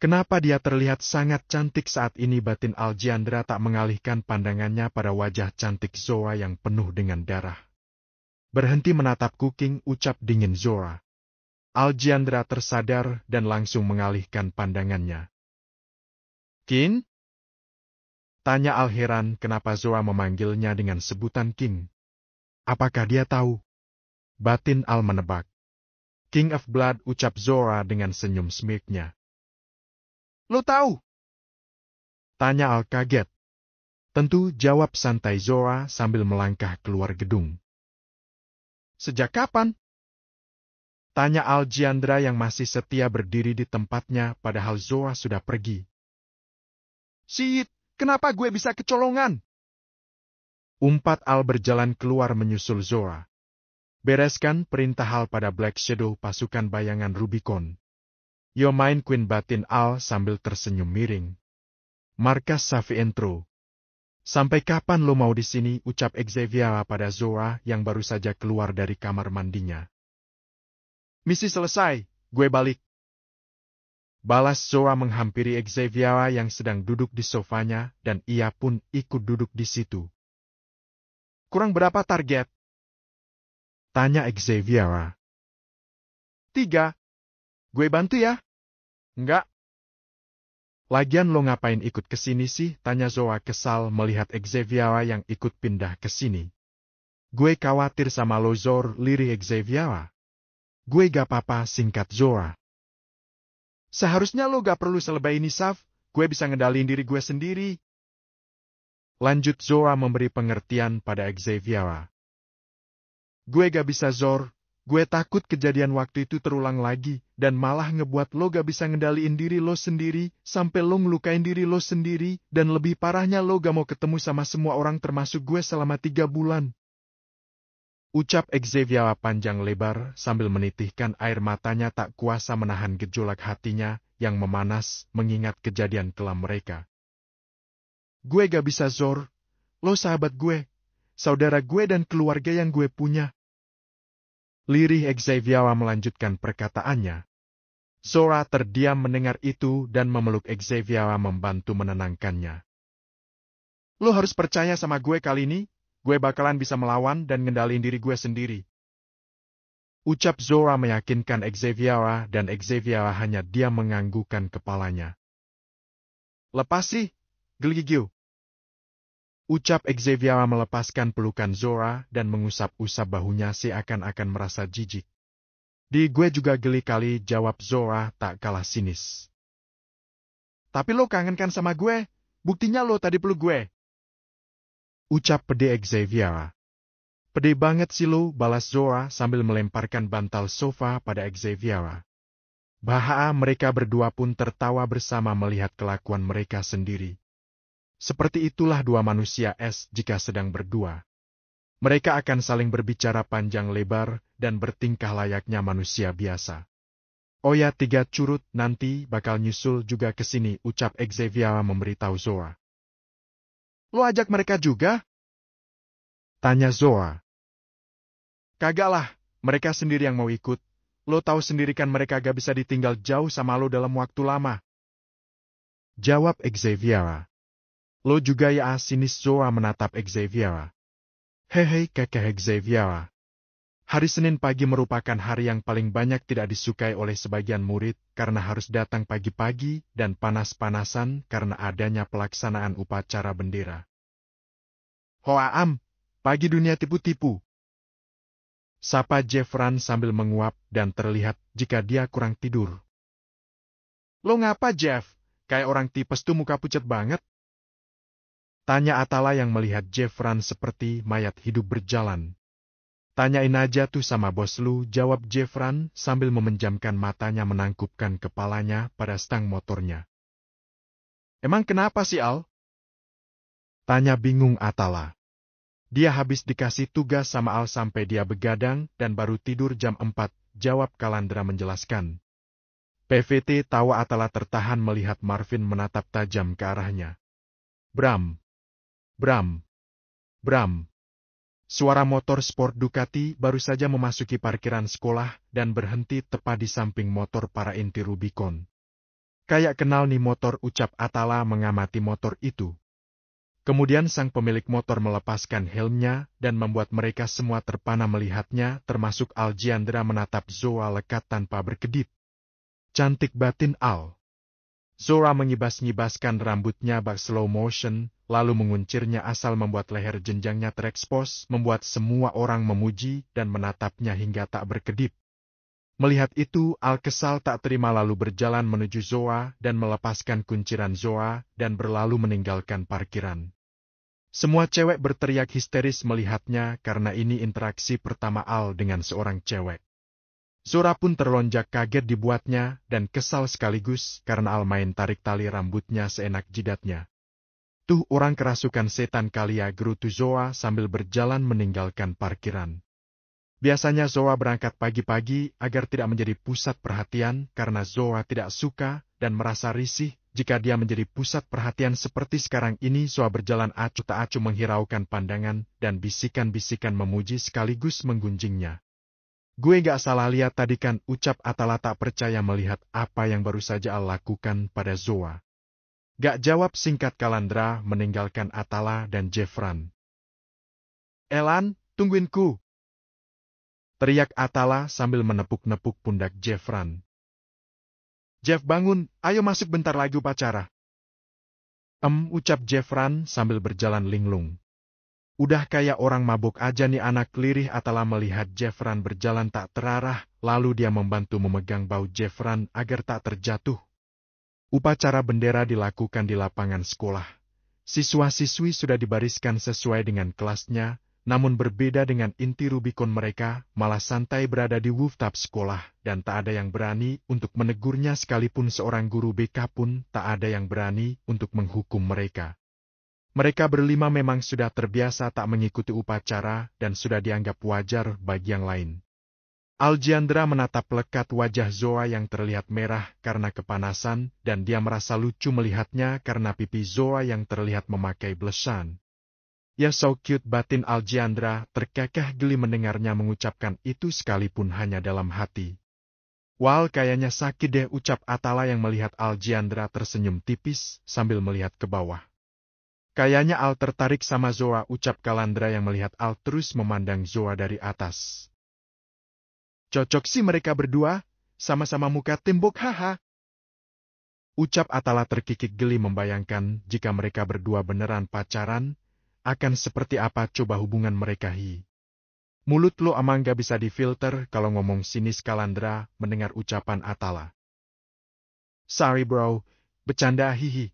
Kenapa dia terlihat sangat cantik saat ini? Batin Aljiandra tak mengalihkan pandangannya pada wajah cantik Zora yang penuh dengan darah. Berhenti menatap Kuking, ucap dingin Zora. Aljiandra tersadar dan langsung mengalihkan pandangannya. King? Tanya Al heran kenapa Zora memanggilnya dengan sebutan King. Apakah dia tahu? Batin Al menebak. King of Blood, ucap Zora dengan senyum smirknya. Lo tahu? Tanya Al kaget. Tentu, jawab santai Zora sambil melangkah keluar gedung. Sejak kapan? Tanya Aljiandra yang masih setia berdiri di tempatnya padahal Zora sudah pergi. Shit, kenapa gue bisa kecolongan? Umpat Al berjalan keluar menyusul Zora. Bereskan perintah Al pada Black Shadow pasukan bayangan Rubicon. Yo main Queen batin Al sambil tersenyum miring. Markas Safi Entro. Sampai kapan lo mau di sini, ucap Xavier pada Zora yang baru saja keluar dari kamar mandinya. Misi selesai, gue balik. Balas Zora menghampiri Xavier yang sedang duduk di sofanya dan ia pun ikut duduk di situ. Kurang berapa target? Tanya Xavier. 3. Gue bantu ya? Enggak. Lagian lo ngapain ikut ke sini sih? Tanya Zora kesal melihat Xavier yang ikut pindah ke sini. Gue khawatir sama lo Zor, lirih Xavier. Gue gak apa-apa, singkat Zora. Seharusnya lo gak perlu selebay ini, Saf. Gue bisa ngendaliin diri gue sendiri. Lanjut Zora memberi pengertian pada Xavier. Gue gak bisa Zor, gue takut kejadian waktu itu terulang lagi, dan malah ngebuat lo gak bisa ngendaliin diri lo sendiri, sampai lo ngelukain diri lo sendiri, dan lebih parahnya lo gak mau ketemu sama semua orang termasuk gue selama 3 bulan. Ucap Xavier panjang lebar sambil menitihkan air matanya tak kuasa menahan gejolak hatinya yang memanas mengingat kejadian kelam mereka. Gue gak bisa Zor, lo sahabat gue, saudara gue dan keluarga yang gue punya. Lirih Xavier melanjutkan perkataannya. Zora terdiam mendengar itu dan memeluk Xavier membantu menenangkannya. Lo harus percaya sama gue kali ini, gue bakalan bisa melawan dan ngendaliin diri gue sendiri. Ucap Zora meyakinkan Xavier dan Xavier hanya diam menganggukkan kepalanya. Lepas sih, Gligigio. Ucap Xavier melepaskan pelukan Zora dan mengusap-usap bahunya seakan-akan merasa jijik. Di gue juga geli kali, jawab Zora tak kalah sinis. Tapi lo kangen kan sama gue? Buktinya lo tadi peluk gue. Ucap pede Xavier. Pede banget sih lo, balas Zora sambil melemparkan bantal sofa pada Xavier. Bahaya mereka berdua pun tertawa bersama melihat kelakuan mereka sendiri. Seperti itulah dua manusia es jika sedang berdua. Mereka akan saling berbicara panjang lebar dan bertingkah layaknya manusia biasa. Oh ya, 3 curut nanti bakal nyusul juga ke sini, ucap Xavier memberitahu Zora. Lo ajak mereka juga? Tanya Zora. Kagak lah, mereka sendiri yang mau ikut. Lo tahu sendiri kan mereka gak bisa ditinggal jauh sama lo dalam waktu lama. Jawab Xavier. Lo juga ya, sinis Zora menatap Xavier. Hehe kakek Xavier. Hari Senin pagi merupakan hari yang paling banyak tidak disukai oleh sebagian murid karena harus datang pagi-pagi dan panas-panasan karena adanya pelaksanaan upacara bendera. Hoaam, pagi dunia tipu-tipu. Sapa Jeffran sambil menguap dan terlihat jika dia kurang tidur. Lo ngapa Jeff? Kayak orang tipes tuh muka pucat banget. Tanya Atala yang melihat Jeffran seperti mayat hidup berjalan. Tanyain aja tuh sama bos lu, jawab Jeffran sambil memejamkan matanya menangkupkan kepalanya pada stang motornya. Emang kenapa sih Al? Tanya bingung Atala. Dia habis dikasih tugas sama Al sampai dia begadang dan baru tidur jam 4, jawab Kalandra menjelaskan. PVT tawa Atala tertahan melihat Marvin menatap tajam ke arahnya. Bram. Bram. Bram. Suara motor sport Ducati baru saja memasuki parkiran sekolah dan berhenti tepat di samping motor para inti Rubicon. Kayak kenal nih motor, ucap Atala mengamati motor itu. Kemudian sang pemilik motor melepaskan helmnya dan membuat mereka semua terpana melihatnya, termasuk Aljiandra menatap Zora lekat tanpa berkedip. Cantik batin Al. Zora mengibas-ngibaskan rambutnya bak slow motion, lalu menguncirnya asal membuat leher jenjangnya terekspos, membuat semua orang memuji dan menatapnya hingga tak berkedip. Melihat itu, Al kesal tak terima lalu berjalan menuju Zora dan melepaskan kunciran Zora dan berlalu meninggalkan parkiran. Semua cewek berteriak histeris melihatnya karena ini interaksi pertama Al dengan seorang cewek. Zora pun terlonjak kaget dibuatnya dan kesal sekaligus karena Al main tarik tali rambutnya seenak jidatnya. Tuh orang kerasukan setan kali ya, gerutu Zoa sambil berjalan meninggalkan parkiran. Biasanya Zoa berangkat pagi-pagi agar tidak menjadi pusat perhatian karena Zoa tidak suka dan merasa risih jika dia menjadi pusat perhatian seperti sekarang ini. Zoa berjalan acuh tak acuh menghiraukan pandangan dan bisikan-bisikan memuji sekaligus menggunjingnya. Gue gak salah lihat tadi kan, ucap Atala tak percaya melihat apa yang baru saja Al lakukan pada Zoa. Gak jawab singkat Kalandra meninggalkan Atala dan Jeffran. Elan, tungguinku! Teriak Atala sambil menepuk-nepuk pundak Jeffran. Jeff bangun, ayo masuk bentar lagi upacara. Ucap Jeffran sambil berjalan linglung. Udah kayak orang mabuk aja nih anak, lirih Atala melihat Jeffran berjalan tak terarah, lalu dia membantu memegang bahu Jeffran agar tak terjatuh. Upacara bendera dilakukan di lapangan sekolah. Siswa-siswi sudah dibariskan sesuai dengan kelasnya, namun berbeda dengan inti Rubicon mereka, malah santai berada di rooftop sekolah, dan tak ada yang berani untuk menegurnya sekalipun seorang guru BK pun tak ada yang berani untuk menghukum mereka. Mereka berlima memang sudah terbiasa tak mengikuti upacara dan sudah dianggap wajar bagi yang lain. Aljandra menatap lekat wajah Zoa yang terlihat merah karena kepanasan, dan dia merasa lucu melihatnya karena pipi Zoa yang terlihat memakai blush-an. Ya so cute, batin Aljandra terkekeh geli mendengarnya mengucapkan itu sekalipun hanya dalam hati. Wal, kayaknya sakit deh, ucap Atala yang melihat Aljandra tersenyum tipis sambil melihat ke bawah. Kayaknya Al tertarik sama Zoa, ucap Kalandra yang melihat Al terus memandang Zoa dari atas. Cocok sih mereka berdua, sama-sama muka tembok, haha. Ucap Atala terkikik geli membayangkan jika mereka berdua beneran pacaran, akan seperti apa coba hubungan mereka. Mulut lo emang gak bisa difilter kalau ngomong, sinis Kalandra mendengar ucapan Atala. Sorry bro, bercanda, hihi.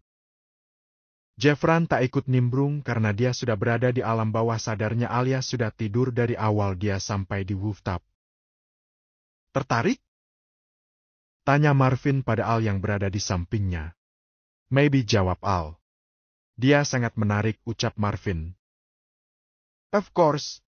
Jeffran tak ikut nimbrung karena dia sudah berada di alam bawah sadarnya alias sudah tidur dari awal dia sampai di rooftop. Tertarik? Tanya Marvin pada Al yang berada di sampingnya. Maybe, jawab Al. Dia sangat menarik, ucap Marvin. Of course.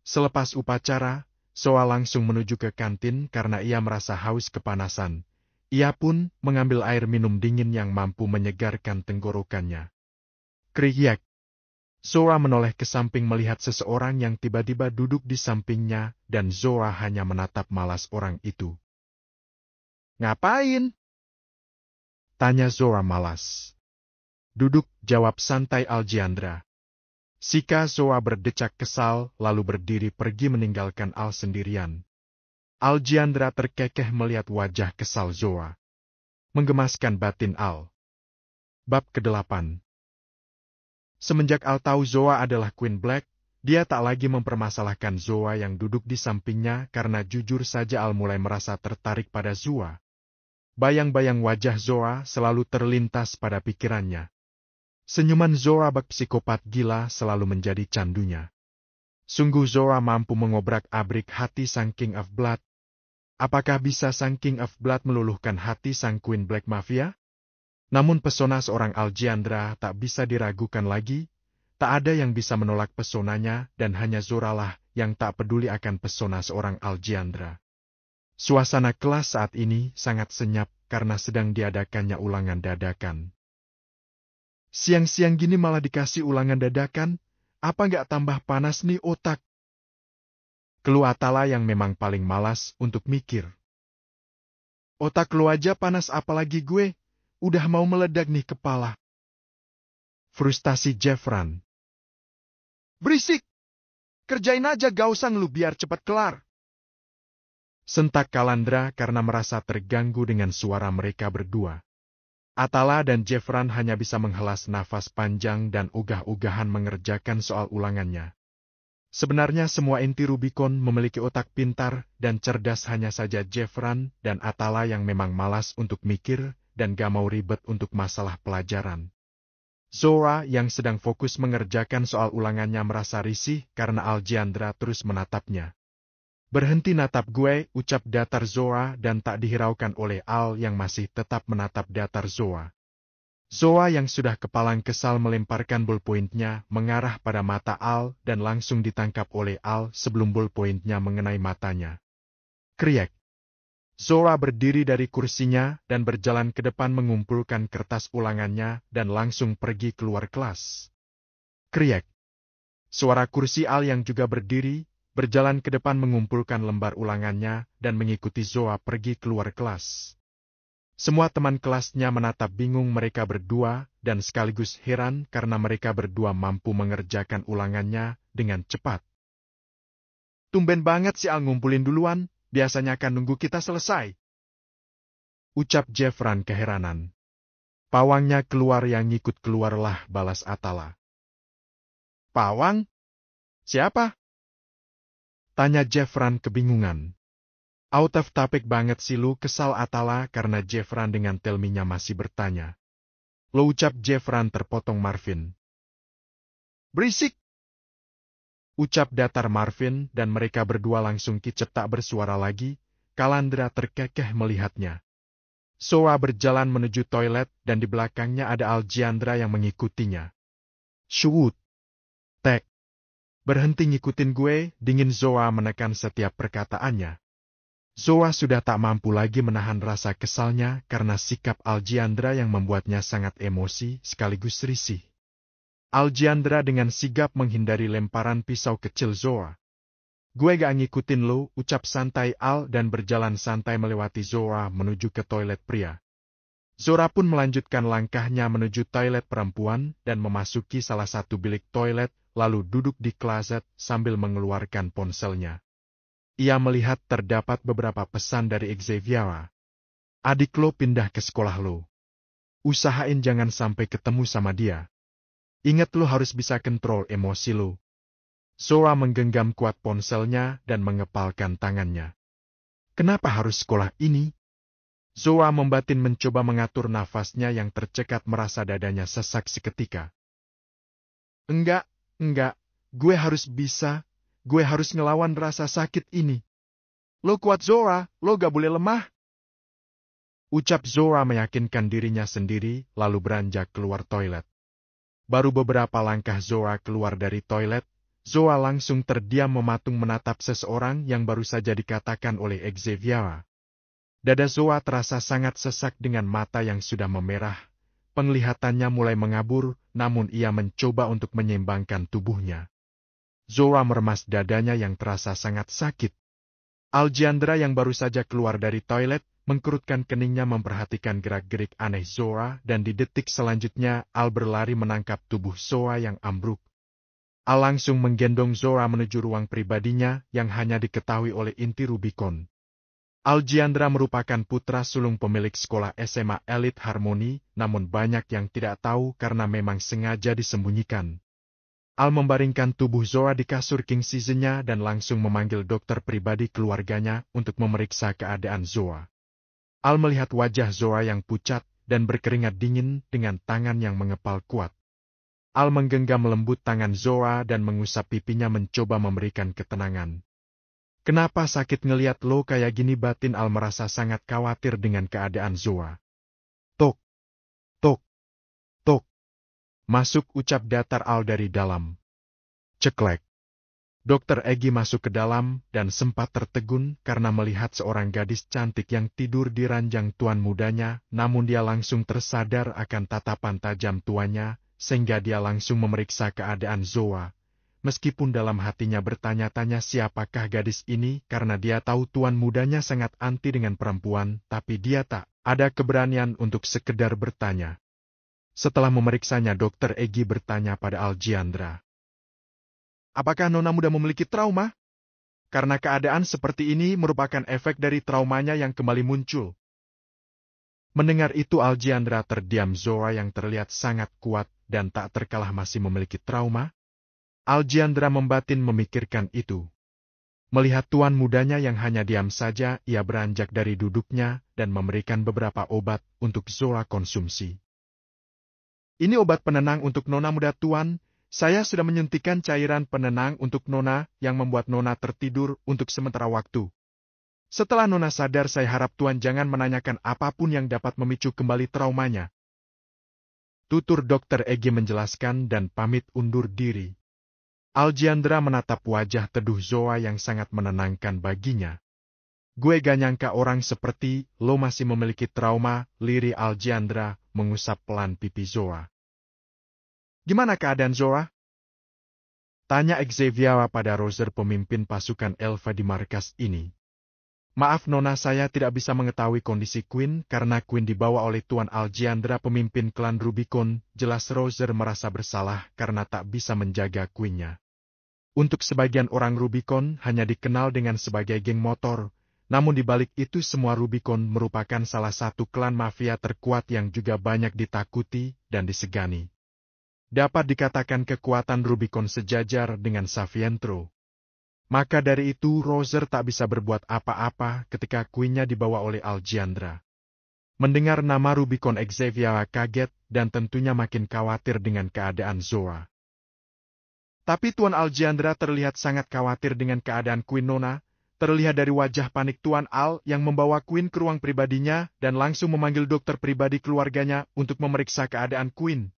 Selepas upacara, Zoa langsung menuju ke kantin karena ia merasa haus kepanasan. Ia pun mengambil air minum dingin yang mampu menyegarkan tenggorokannya. Kriyak. Zoa menoleh ke samping melihat seseorang yang tiba-tiba duduk di sampingnya dan Zoa hanya menatap malas orang itu. Ngapain? Tanya Zoa malas. Duduk, jawab santai Aljandra. Sika Zoa berdecak kesal lalu berdiri pergi meninggalkan Al sendirian. Aljandra terkekeh melihat wajah kesal Zoa. Menggemaskan batin Al. Bab ke-8. Semenjak Al tahu Zoa adalah Queen Black, dia tak lagi mempermasalahkan Zoa yang duduk di sampingnya karena jujur saja Al mulai merasa tertarik pada Zoa. Bayang-bayang wajah Zoa selalu terlintas pada pikirannya. Senyuman Zoa bak psikopat gila selalu menjadi candunya. Sungguh Zoa mampu ngobrak-abrik hati sang King of Blood. Apakah bisa sang King of Blood meluluhkan hati sang Queen Black Mafia? Namun pesona seorang Aljandra tak bisa diragukan lagi. Tak ada yang bisa menolak pesonanya dan hanya Zoa lah yang tak peduli akan pesona seorang Aljandra. Suasana kelas saat ini sangat senyap karena sedang diadakannya ulangan dadakan. Siang-siang gini malah dikasih ulangan dadakan, apa nggak tambah panas nih otak? Keluh Atala yang memang paling malas untuk mikir. Otak lu aja panas apalagi gue, udah mau meledak nih kepala. Frustasi Jeffran. Berisik! Kerjain aja, gak usah ngeluh biar cepat kelar. Sentak Kalandra karena merasa terganggu dengan suara mereka berdua. Atala dan Jeffran hanya bisa menghelas nafas panjang dan ogah-ogahan mengerjakan soal ulangannya. Sebenarnya semua inti Rubicon memiliki otak pintar dan cerdas, hanya saja Jeffran dan Atala yang memang malas untuk mikir dan gak mau ribet untuk masalah pelajaran. Zoa yang sedang fokus mengerjakan soal ulangannya merasa risih karena Aljandra terus menatapnya. Berhenti natap gue, ucap datar Zoa dan tak dihiraukan oleh Al yang masih tetap menatap datar Zoa. Zoa yang sudah kepalang kesal melemparkan ballpoint-nya mengarah pada mata Al dan langsung ditangkap oleh Al sebelum ballpoint-nya mengenai matanya. Kriek. Zoa berdiri dari kursinya dan berjalan ke depan mengumpulkan kertas ulangannya dan langsung pergi keluar kelas. Kriek. Suara kursi Al yang juga berdiri, berjalan ke depan mengumpulkan lembar ulangannya dan mengikuti Zoa pergi keluar kelas. Semua teman kelasnya menatap bingung mereka berdua dan sekaligus heran karena mereka berdua mampu mengerjakan ulangannya dengan cepat. Tumben banget si Al ngumpulin duluan, biasanya akan nunggu kita selesai. Ucap Jeffran keheranan. Pawangnya keluar yang ngikut keluarlah, balas Atala. Pawang? Siapa? Tanya Jeffran kebingungan. Out of topic banget sih lu, kesal Atala karena Jeffran dengan telminya masih bertanya. Lo, ucap Jeffran terpotong Marvin. Berisik! Ucap datar Marvin dan mereka berdua langsung kicep tak bersuara lagi, Kalandra terkekeh melihatnya. Zoa berjalan menuju toilet dan di belakangnya ada Aljiandra yang mengikutinya. Shut! Tek! Berhenti ngikutin gue, dingin Zoa menekan setiap perkataannya. Zoa sudah tak mampu lagi menahan rasa kesalnya karena sikap Aljiandra yang membuatnya sangat emosi sekaligus risih. Aljiandra dengan sigap menghindari lemparan pisau kecil Zoa. Gue gak ngikutin lo, ucap santai Al dan berjalan santai melewati Zoa menuju ke toilet pria. Zoa pun melanjutkan langkahnya menuju toilet perempuan dan memasuki salah satu bilik toilet, lalu duduk di kloset sambil mengeluarkan ponselnya. Ia melihat terdapat beberapa pesan dari Xavier. Adik lo pindah ke sekolah lo. Usahain jangan sampai ketemu sama dia. Ingat lo harus bisa kontrol emosi lo. Zoa menggenggam kuat ponselnya dan mengepalkan tangannya. Kenapa harus sekolah ini? Zoa membatin mencoba mengatur nafasnya yang tercekat merasa dadanya sesak seketika. Enggak, gue harus bisa. Gue harus ngelawan rasa sakit ini. Lo kuat Zoa, lo gak boleh lemah. Ucap Zoa meyakinkan dirinya sendiri, lalu beranjak keluar toilet. Baru beberapa langkah Zoa keluar dari toilet, Zoa langsung terdiam mematung menatap seseorang yang baru saja dikatakan oleh Xavier. Dada Zoa terasa sangat sesak dengan mata yang sudah memerah. Penglihatannya mulai mengabur, namun ia mencoba untuk menyeimbangkan tubuhnya. Zoa meremas dadanya yang terasa sangat sakit. Aljiandra yang baru saja keluar dari toilet, mengkerutkan keningnya memperhatikan gerak-gerik aneh Zoa dan di detik selanjutnya Al berlari menangkap tubuh Zoa yang ambruk. Al langsung menggendong Zoa menuju ruang pribadinya yang hanya diketahui oleh inti Rubicon. Aljiandra merupakan putra sulung pemilik sekolah SMA elit Harmoni, namun banyak yang tidak tahu karena memang sengaja disembunyikan. Al membaringkan tubuh Zoa di kasur king size-nya dan langsung memanggil dokter pribadi keluarganya untuk memeriksa keadaan Zoa. Al melihat wajah Zoa yang pucat dan berkeringat dingin dengan tangan yang mengepal kuat. Al menggenggam lembut tangan Zoa dan mengusap pipinya mencoba memberikan ketenangan. Kenapa sakit ngeliat lo kayak gini, batin Al merasa sangat khawatir dengan keadaan Zoa. Tok, tok, tok. Masuk, ucap datar Al dari dalam. Ceklek. Dokter Egi masuk ke dalam dan sempat tertegun karena melihat seorang gadis cantik yang tidur di ranjang tuan mudanya, namun dia langsung tersadar akan tatapan tajam tuannya, sehingga dia langsung memeriksa keadaan Zoa. Meskipun dalam hatinya bertanya-tanya siapakah gadis ini karena dia tahu tuan mudanya sangat anti dengan perempuan, tapi dia tak ada keberanian untuk sekedar bertanya. Setelah memeriksanya, dokter Egi bertanya pada Aljiandra. Apakah Nona muda memiliki trauma? Karena keadaan seperti ini merupakan efek dari traumanya yang kembali muncul. Mendengar itu Aljiandra terdiam. Zoa yang terlihat sangat kuat dan tak terkalah masih memiliki trauma. Aljiandra membatin memikirkan itu. Melihat tuan mudanya yang hanya diam saja, ia beranjak dari duduknya dan memberikan beberapa obat untuk Zoa konsumsi. Ini obat penenang untuk Nona muda, Tuan. Saya sudah menyuntikkan cairan penenang untuk Nona yang membuat Nona tertidur untuk sementara waktu. Setelah Nona sadar, saya harap Tuan jangan menanyakan apapun yang dapat memicu kembali traumanya. Tutur Dokter Egi menjelaskan dan pamit undur diri. Aljandra menatap wajah teduh Zoa yang sangat menenangkan baginya. Gue gak nyangka orang seperti lo masih memiliki trauma, lirih Aljandra mengusap pelan pipi Zoa. Gimana keadaan Zoa? Tanya Xavier pada Roger pemimpin pasukan Elva di markas ini. Maaf Nona, saya tidak bisa mengetahui kondisi Queen karena Queen dibawa oleh Tuan Aljandra pemimpin klan Rubicon. Jelas Roger merasa bersalah karena tak bisa menjaga Queen-nya. Untuk sebagian orang Rubicon hanya dikenal dengan sebagai geng motor, namun di balik itu semua Rubicon merupakan salah satu klan mafia terkuat yang juga banyak ditakuti dan disegani. Dapat dikatakan kekuatan Rubicon sejajar dengan Savientro. Maka dari itu Roger tak bisa berbuat apa-apa ketika Queen-nya dibawa oleh Aljandra. Mendengar nama Rubicon, Xavier kaget dan tentunya makin khawatir dengan keadaan Zoa. Tapi Tuan Aljandra terlihat sangat khawatir dengan keadaan Queen Nona. Terlihat dari wajah panik Tuan Al yang membawa Queen ke ruang pribadinya dan langsung memanggil dokter pribadi keluarganya untuk memeriksa keadaan Queen.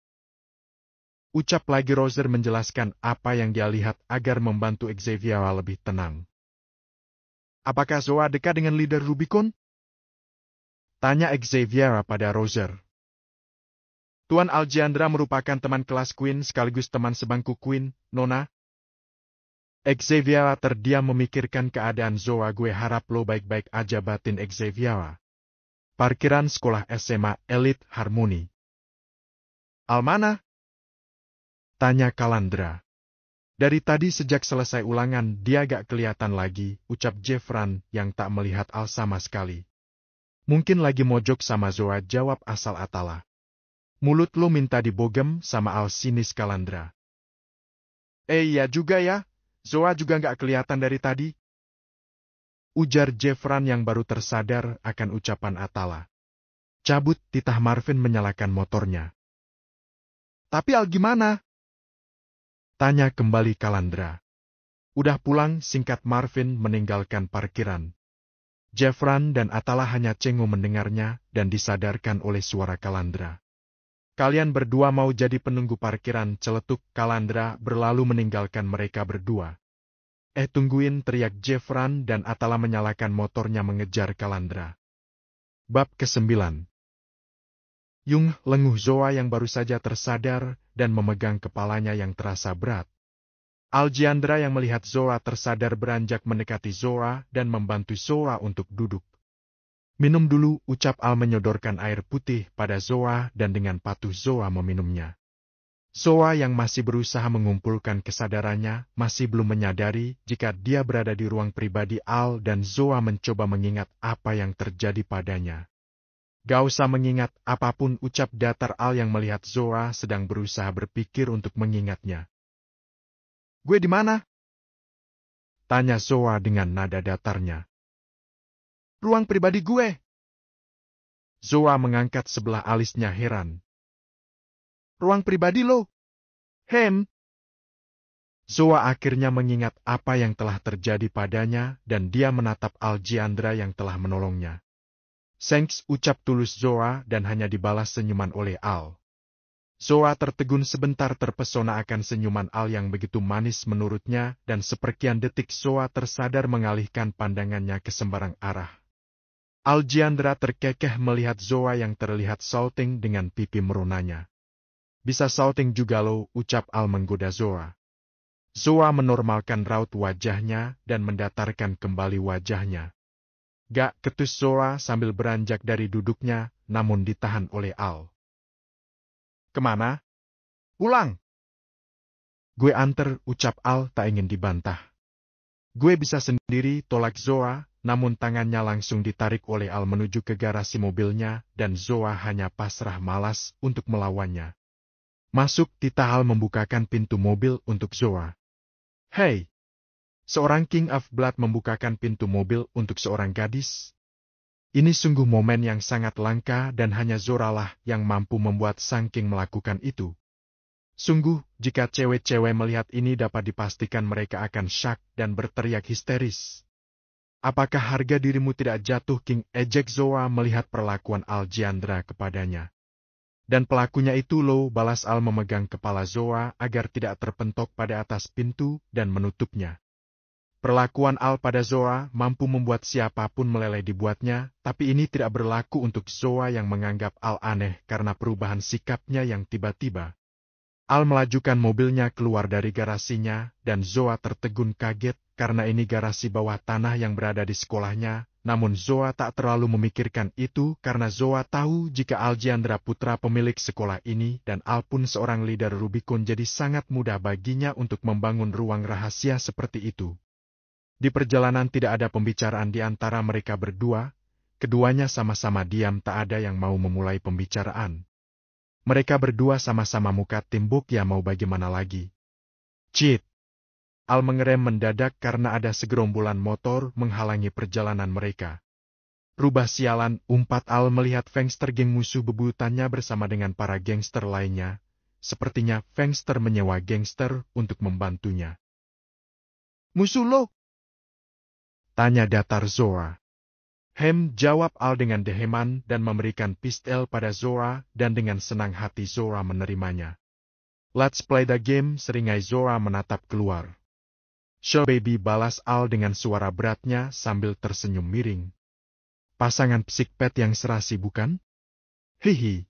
Ucap lagi Roger menjelaskan apa yang dia lihat agar membantu Xavier lebih tenang. Apakah Zoa dekat dengan leader Rubicon? Tanya Xavier pada Roger. Tuan Aljandra merupakan teman kelas Queen sekaligus teman sebangku Queen, Nona. Xavier terdiam memikirkan keadaan Zoa. Gue harap lo baik-baik aja, batin Xavier. Parkiran sekolah SMA Elite Harmony. Al mana? Tanya Calandra. Dari tadi sejak selesai ulangan dia gak kelihatan lagi, ucap Jeffran yang tak melihat Al sama sekali. Mungkin lagi mojok sama Zoa, jawab asal Atala. Mulut lo minta dibogem sama Al, sinis Calandra. Iya juga ya, Zoa juga gak kelihatan dari tadi. Ujar Jeffran yang baru tersadar akan ucapan Atala. Cabut, titah Marvin menyalakan motornya. Tapi Al gimana? Tanya kembali Calandra. Udah pulang, singkat Marvin meninggalkan parkiran. Jeffran dan Atala hanya cengeng mendengarnya dan disadarkan oleh suara Calandra. Kalian berdua mau jadi penunggu parkiran, celetuk Calandra berlalu meninggalkan mereka berdua. Tungguin, teriak Jeffran dan Atala menyalakan motornya mengejar Calandra. Bab ke-9. Yung lenguh Zoa yang baru saja tersadar dan memegang kepalanya yang terasa berat. Aljandra yang melihat Zoa tersadar beranjak mendekati Zoa dan membantu Zoa untuk duduk. Minum dulu, ucap Al menyodorkan air putih pada Zoa dan dengan patuh Zoa meminumnya. Zoa yang masih berusaha mengumpulkan kesadarannya masih belum menyadari jika dia berada di ruang pribadi Al dan Zoa mencoba mengingat apa yang terjadi padanya. Gak usah mengingat apapun, ucap datar Al yang melihat Zoa sedang berusaha berpikir untuk mengingatnya. Gue di mana? Tanya Zoa dengan nada datarnya. Ruang pribadi gue. Zoa mengangkat sebelah alisnya heran. Ruang pribadi lo? Zoa akhirnya mengingat apa yang telah terjadi padanya dan dia menatap Aljandra yang telah menolongnya. Thanks, ucap tulus Zoa dan hanya dibalas senyuman oleh Al. Zoa tertegun sebentar terpesona akan senyuman Al yang begitu manis menurutnya dan seperkian detik Zoa tersadar mengalihkan pandangannya ke sembarang arah. Aljandra terkekeh melihat Zoa yang terlihat salting dengan pipi merunanya. Bisa salting juga lo, ucap Al menggoda Zoa. Zoa menormalkan raut wajahnya dan mendatarkan kembali wajahnya. Gak, ketus Zoa sambil beranjak dari duduknya, namun ditahan oleh Al. Kemana? Pulang. Gue anter, ucap Al tak ingin dibantah. Gue bisa sendiri, tolak Zoa, namun tangannya langsung ditarik oleh Al menuju ke garasi mobilnya dan Zoa hanya pasrah malas untuk melawannya. Masuk, titah Al membukakan pintu mobil untuk Zoa. Hei! Seorang King of Blood membukakan pintu mobil untuk seorang gadis. Ini sungguh momen yang sangat langka dan hanya Zoralah yang mampu membuat sang King melakukan itu. Sungguh, jika cewek-cewek melihat ini dapat dipastikan mereka akan syak dan berteriak histeris. Apakah harga dirimu tidak jatuh, King? Ejek Zoa melihat perlakuan Aljandra kepadanya. Dan pelakunya itu lo, balas Al memegang kepala Zoa agar tidak terpentok pada atas pintu dan menutupnya. Perlakuan Al pada Zoa mampu membuat siapapun meleleh dibuatnya, tapi ini tidak berlaku untuk Zoa yang menganggap Al aneh karena perubahan sikapnya yang tiba-tiba. Al melajukan mobilnya keluar dari garasinya, dan Zoa tertegun kaget karena ini garasi bawah tanah yang berada di sekolahnya. Namun Zoa tak terlalu memikirkan itu karena Zoa tahu jika Aljiandra Putra pemilik sekolah ini dan Al pun seorang leader Rubicon, jadi sangat mudah baginya untuk membangun ruang rahasia seperti itu. Di perjalanan tidak ada pembicaraan di antara mereka berdua, keduanya sama-sama diam, tak ada yang mau memulai pembicaraan. Mereka berdua sama-sama muka timbuk, ya mau bagaimana lagi. Cit! Al mengerem mendadak karena ada segerombolan motor menghalangi perjalanan mereka. Rubah sialan, umpat Al melihat gangster geng musuh bebuyutannya bersama dengan para gangster lainnya. Sepertinya gangster menyewa gangster untuk membantunya. Musuh lo? Tanya datar Zoa. Jawab Al dengan deheman dan memberikan pistol pada Zoa, dan dengan senang hati Zoa menerimanya. Let's play the game, seringai Zoa menatap keluar. Sure baby, balas Al dengan suara beratnya sambil tersenyum miring. Pasangan psikpet yang serasi bukan? Hihi.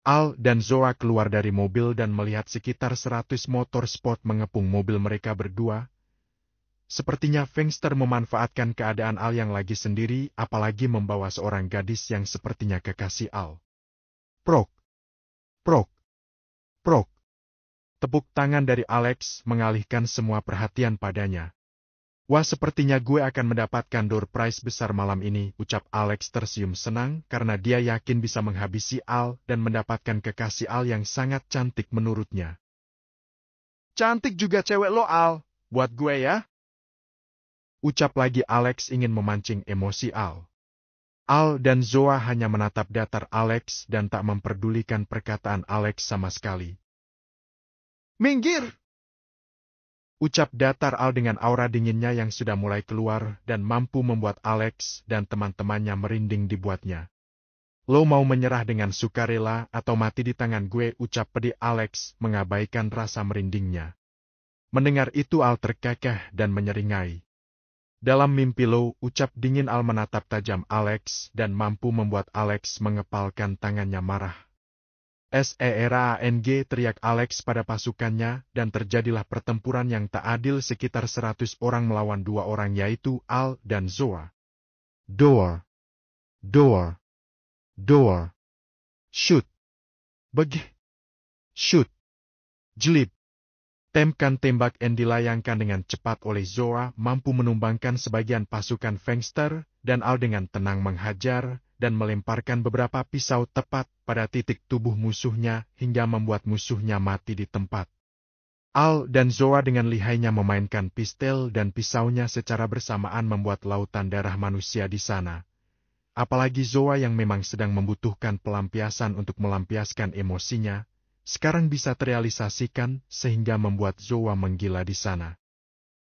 Al dan Zoa keluar dari mobil dan melihat sekitar 100 motor sport mengepung mobil mereka berdua. Sepertinya gangster memanfaatkan keadaan Al yang lagi sendiri, apalagi membawa seorang gadis yang sepertinya kekasih Al. Prok. Prok. Prok. Tepuk tangan dari Alex mengalihkan semua perhatian padanya. Wah, sepertinya gue akan mendapatkan door prize besar malam ini, ucap Alex tersenyum senang karena dia yakin bisa menghabisi Al dan mendapatkan kekasih Al yang sangat cantik menurutnya. Cantik juga cewek lo, Al, buat gue ya. Ucap lagi Alex ingin memancing emosi Al. Al dan Zoa hanya menatap datar Alex dan tak memperdulikan perkataan Alex sama sekali. Minggir! Ucap datar Al dengan aura dinginnya yang sudah mulai keluar dan mampu membuat Alex dan teman-temannya merinding dibuatnya. Lo mau menyerah dengan sukarela atau mati di tangan gue, ucap pedih Alex mengabaikan rasa merindingnya. Mendengar itu Al terkekeh dan menyeringai. Dalam mimpi Lo, ucap dingin Al menatap tajam Alex dan mampu membuat Alex mengepalkan tangannya marah. Serang, teriak Alex pada pasukannya, dan terjadilah pertempuran yang tak adil sekitar 100 orang melawan 2 orang, yaitu Al dan Zoa. Door. Door. Door. Shoot. Begi. Shoot. Jelip. Temkan tembak yang dilayangkan dengan cepat oleh Zoa mampu menumbangkan sebagian pasukan gangster, dan Al dengan tenang menghajar dan melemparkan beberapa pisau tepat pada titik tubuh musuhnya hingga membuat musuhnya mati di tempat. Al dan Zoa dengan lihainya memainkan pistol dan pisaunya secara bersamaan membuat lautan darah manusia di sana. Apalagi Zoa yang memang sedang membutuhkan pelampiasan untuk melampiaskan emosinya, sekarang bisa terrealisasikan sehingga membuat Zoa menggila di sana.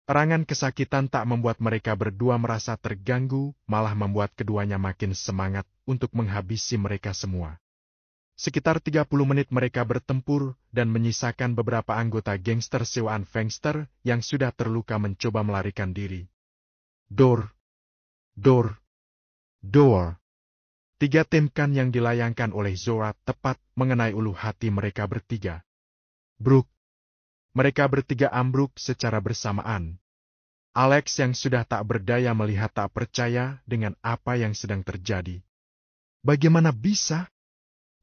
Erangan kesakitan tak membuat mereka berdua merasa terganggu, malah membuat keduanya makin semangat untuk menghabisi mereka semua. Sekitar 30 menit mereka bertempur dan menyisakan beberapa anggota gangster sewaan gangster yang sudah terluka mencoba melarikan diri. Door. Door. Door. 3 tembakan yang dilayangkan oleh Zoa tepat mengenai ulu hati mereka bertiga. Bruk. Mereka bertiga ambruk secara bersamaan. Alex yang sudah tak berdaya melihat tak percaya dengan apa yang sedang terjadi. Bagaimana bisa?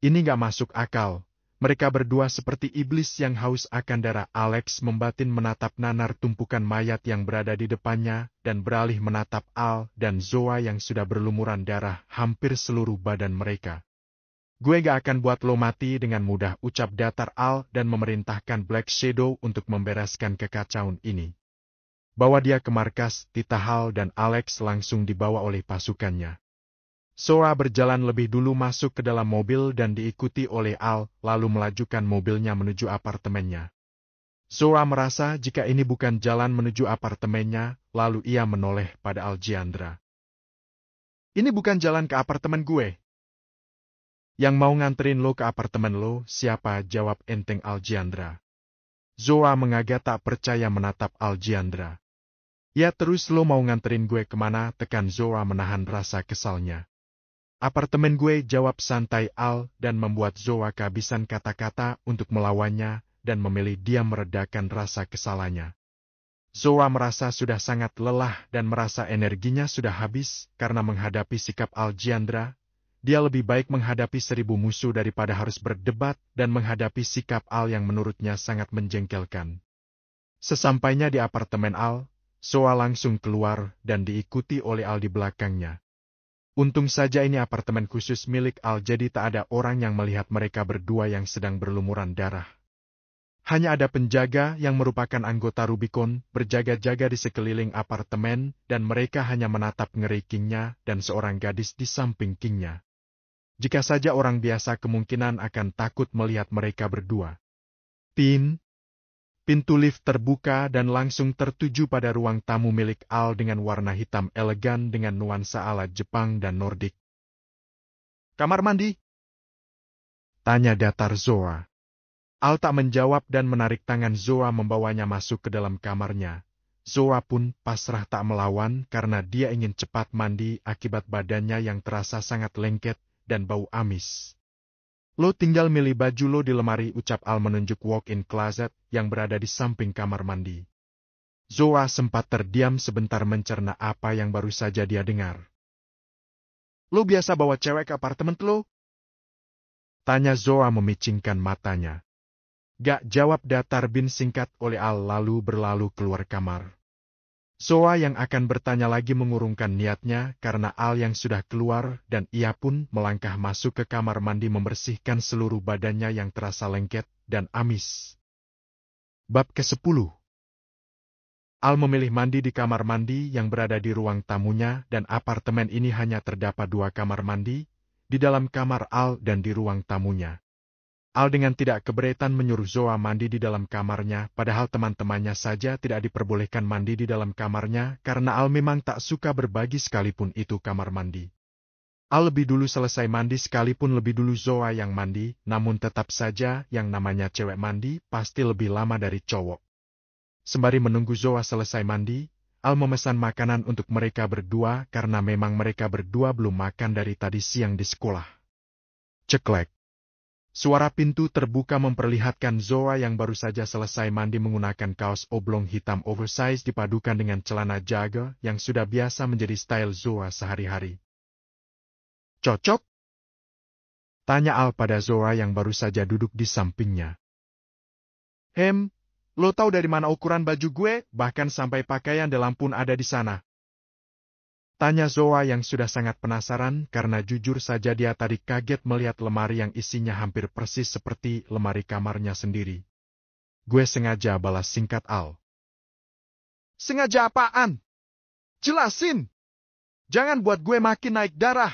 Ini gak masuk akal. Mereka berdua seperti iblis yang haus akan darah. Alex membatin menatap nanar tumpukan mayat yang berada di depannya dan beralih menatap Al dan Zoa yang sudah berlumuran darah hampir seluruh badan mereka. Gue gak akan buat lo mati dengan mudah, ucap datar Al dan memerintahkan Black Shadow untuk membereskan kekacauan ini. Bawa dia ke markas, Tita Hal dan Alex langsung dibawa oleh pasukannya. Zoa berjalan lebih dulu masuk ke dalam mobil dan diikuti oleh Al, lalu melajukan mobilnya menuju apartemennya. Zoa merasa jika ini bukan jalan menuju apartemennya, lalu ia menoleh pada Aljiandra. Ini bukan jalan ke apartemen gue. Yang mau nganterin lo ke apartemen lo, siapa? Jawab enteng Aljandra. Zoa mengaget tak percaya menatap Aljandra. Ya terus lo mau nganterin gue kemana? Tekan Zoa menahan rasa kesalnya. Apartemen gue, jawab santai Al, dan membuat Zoa kehabisan kata-kata untuk melawannya dan memilih diam meredakan rasa kesalannya. Zoa merasa sudah sangat lelah dan merasa energinya sudah habis karena menghadapi sikap Aljandra. Dia lebih baik menghadapi 1000 musuh daripada harus berdebat dan menghadapi sikap Al yang menurutnya sangat menjengkelkan. Sesampainya di apartemen Al, Zoa langsung keluar dan diikuti oleh Al di belakangnya. Untung saja ini apartemen khusus milik Al, jadi tak ada orang yang melihat mereka berdua yang sedang berlumuran darah. Hanya ada penjaga yang merupakan anggota Rubicon berjaga-jaga di sekeliling apartemen dan mereka hanya menatap ngeri Kingnya dan seorang gadis di samping Kingnya. Jika saja orang biasa kemungkinan akan takut melihat mereka berdua. Pintu lift terbuka dan langsung tertuju pada ruang tamu milik Al dengan warna hitam elegan dengan nuansa ala Jepang dan Nordik. Kamar mandi? Tanya datar Zoa. Al tak menjawab dan menarik tangan Zoa membawanya masuk ke dalam kamarnya. Zoa pun pasrah tak melawan karena dia ingin cepat mandi akibat badannya yang terasa sangat lengket dan bau amis. Lo tinggal milih baju lo di lemari, ucap Al menunjuk walk-in closet yang berada di samping kamar mandi. Zoa sempat terdiam sebentar mencerna apa yang baru saja dia dengar. Lo biasa bawa cewek ke apartemen lo? Tanya Zoa memicingkan matanya. Gak, jawab datar bin singkat oleh Al lalu berlalu keluar kamar. Zoa yang akan bertanya lagi mengurungkan niatnya karena Al yang sudah keluar dan ia pun melangkah masuk ke kamar mandi membersihkan seluruh badannya yang terasa lengket dan amis. Bab ke-10. Al memilih mandi di kamar mandi yang berada di ruang tamunya dan apartemen ini hanya terdapat 2 kamar mandi, di dalam kamar Al dan di ruang tamunya. Al dengan tidak keberatan menyuruh Zoa mandi di dalam kamarnya, padahal teman-temannya saja tidak diperbolehkan mandi di dalam kamarnya karena Al memang tak suka berbagi sekalipun itu kamar mandi. Al lebih dulu selesai mandi sekalipun lebih dulu Zoa yang mandi, namun tetap saja yang namanya cewek mandi pasti lebih lama dari cowok. Sembari menunggu Zoa selesai mandi, Al memesan makanan untuk mereka berdua karena memang mereka berdua belum makan dari tadi siang di sekolah. Ceklek. Suara pintu terbuka memperlihatkan Zoa yang baru saja selesai mandi menggunakan kaos oblong hitam oversize dipadukan dengan celana jagger yang sudah biasa menjadi style Zoa sehari-hari. Cocok? Tanya Al pada Zoa yang baru saja duduk di sampingnya. Lo tahu dari mana ukuran baju gue? Bahkan sampai pakaian dalam pun ada di sana. Tanya Zoa yang sudah sangat penasaran karena jujur saja dia tadi kaget melihat lemari yang isinya hampir persis seperti lemari kamarnya sendiri. Gue sengaja, balas singkat Al. Sengaja apaan? Jelasin! Jangan buat gue makin naik darah.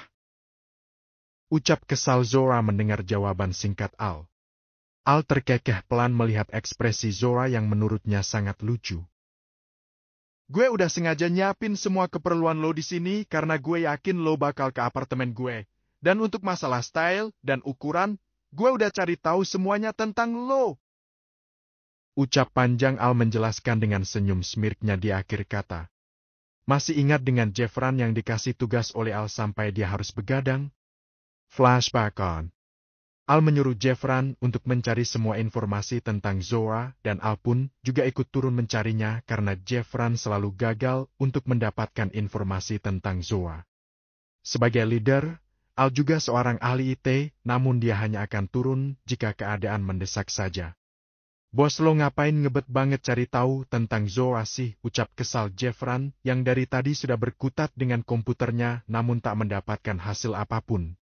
Ucap kesal Zoa mendengar jawaban singkat Al. Al terkekeh pelan melihat ekspresi Zoa yang menurutnya sangat lucu. Gue udah sengaja nyiapin semua keperluan lo di sini karena gue yakin lo bakal ke apartemen gue. Dan untuk masalah style dan ukuran, gue udah cari tahu semuanya tentang lo. Ucap panjang Al menjelaskan dengan senyum smirknya di akhir kata. Masih ingat dengan Jeffran yang dikasih tugas oleh Al sampai dia harus begadang? Flashback on. Al menyuruh Jeffran untuk mencari semua informasi tentang Zoa dan Al pun juga ikut turun mencarinya karena Jeffran selalu gagal untuk mendapatkan informasi tentang Zoa. Sebagai leader, Al juga seorang ahli IT, namun dia hanya akan turun jika keadaan mendesak saja. Bos lo ngapain ngebet banget cari tahu tentang Zoa sih, ucap kesal Jeffran yang dari tadi sudah berkutat dengan komputernya namun tak mendapatkan hasil apapun.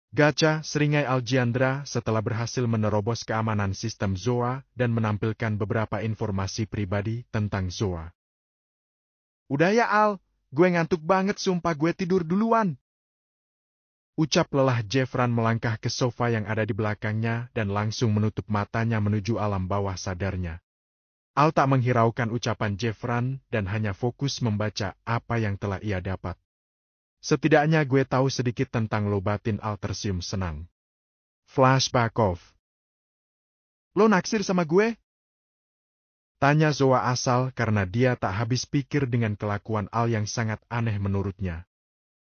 Gacha, seringai Aljandra setelah berhasil menerobos keamanan sistem Zoa dan menampilkan beberapa informasi pribadi tentang Zoa. Udah ya Al, gue ngantuk banget sumpah gue tidur duluan. Ucap lelah Jeffran melangkah ke sofa yang ada di belakangnya dan langsung menutup matanya menuju alam bawah sadarnya. Al tak menghiraukan ucapan Jeffran dan hanya fokus membaca apa yang telah ia dapat. Setidaknya gue tahu sedikit tentang lo, batin Al tersenyum senang. Flashback off. Lo naksir sama gue? Tanya Zoa asal karena dia tak habis pikir dengan kelakuan Al yang sangat aneh menurutnya.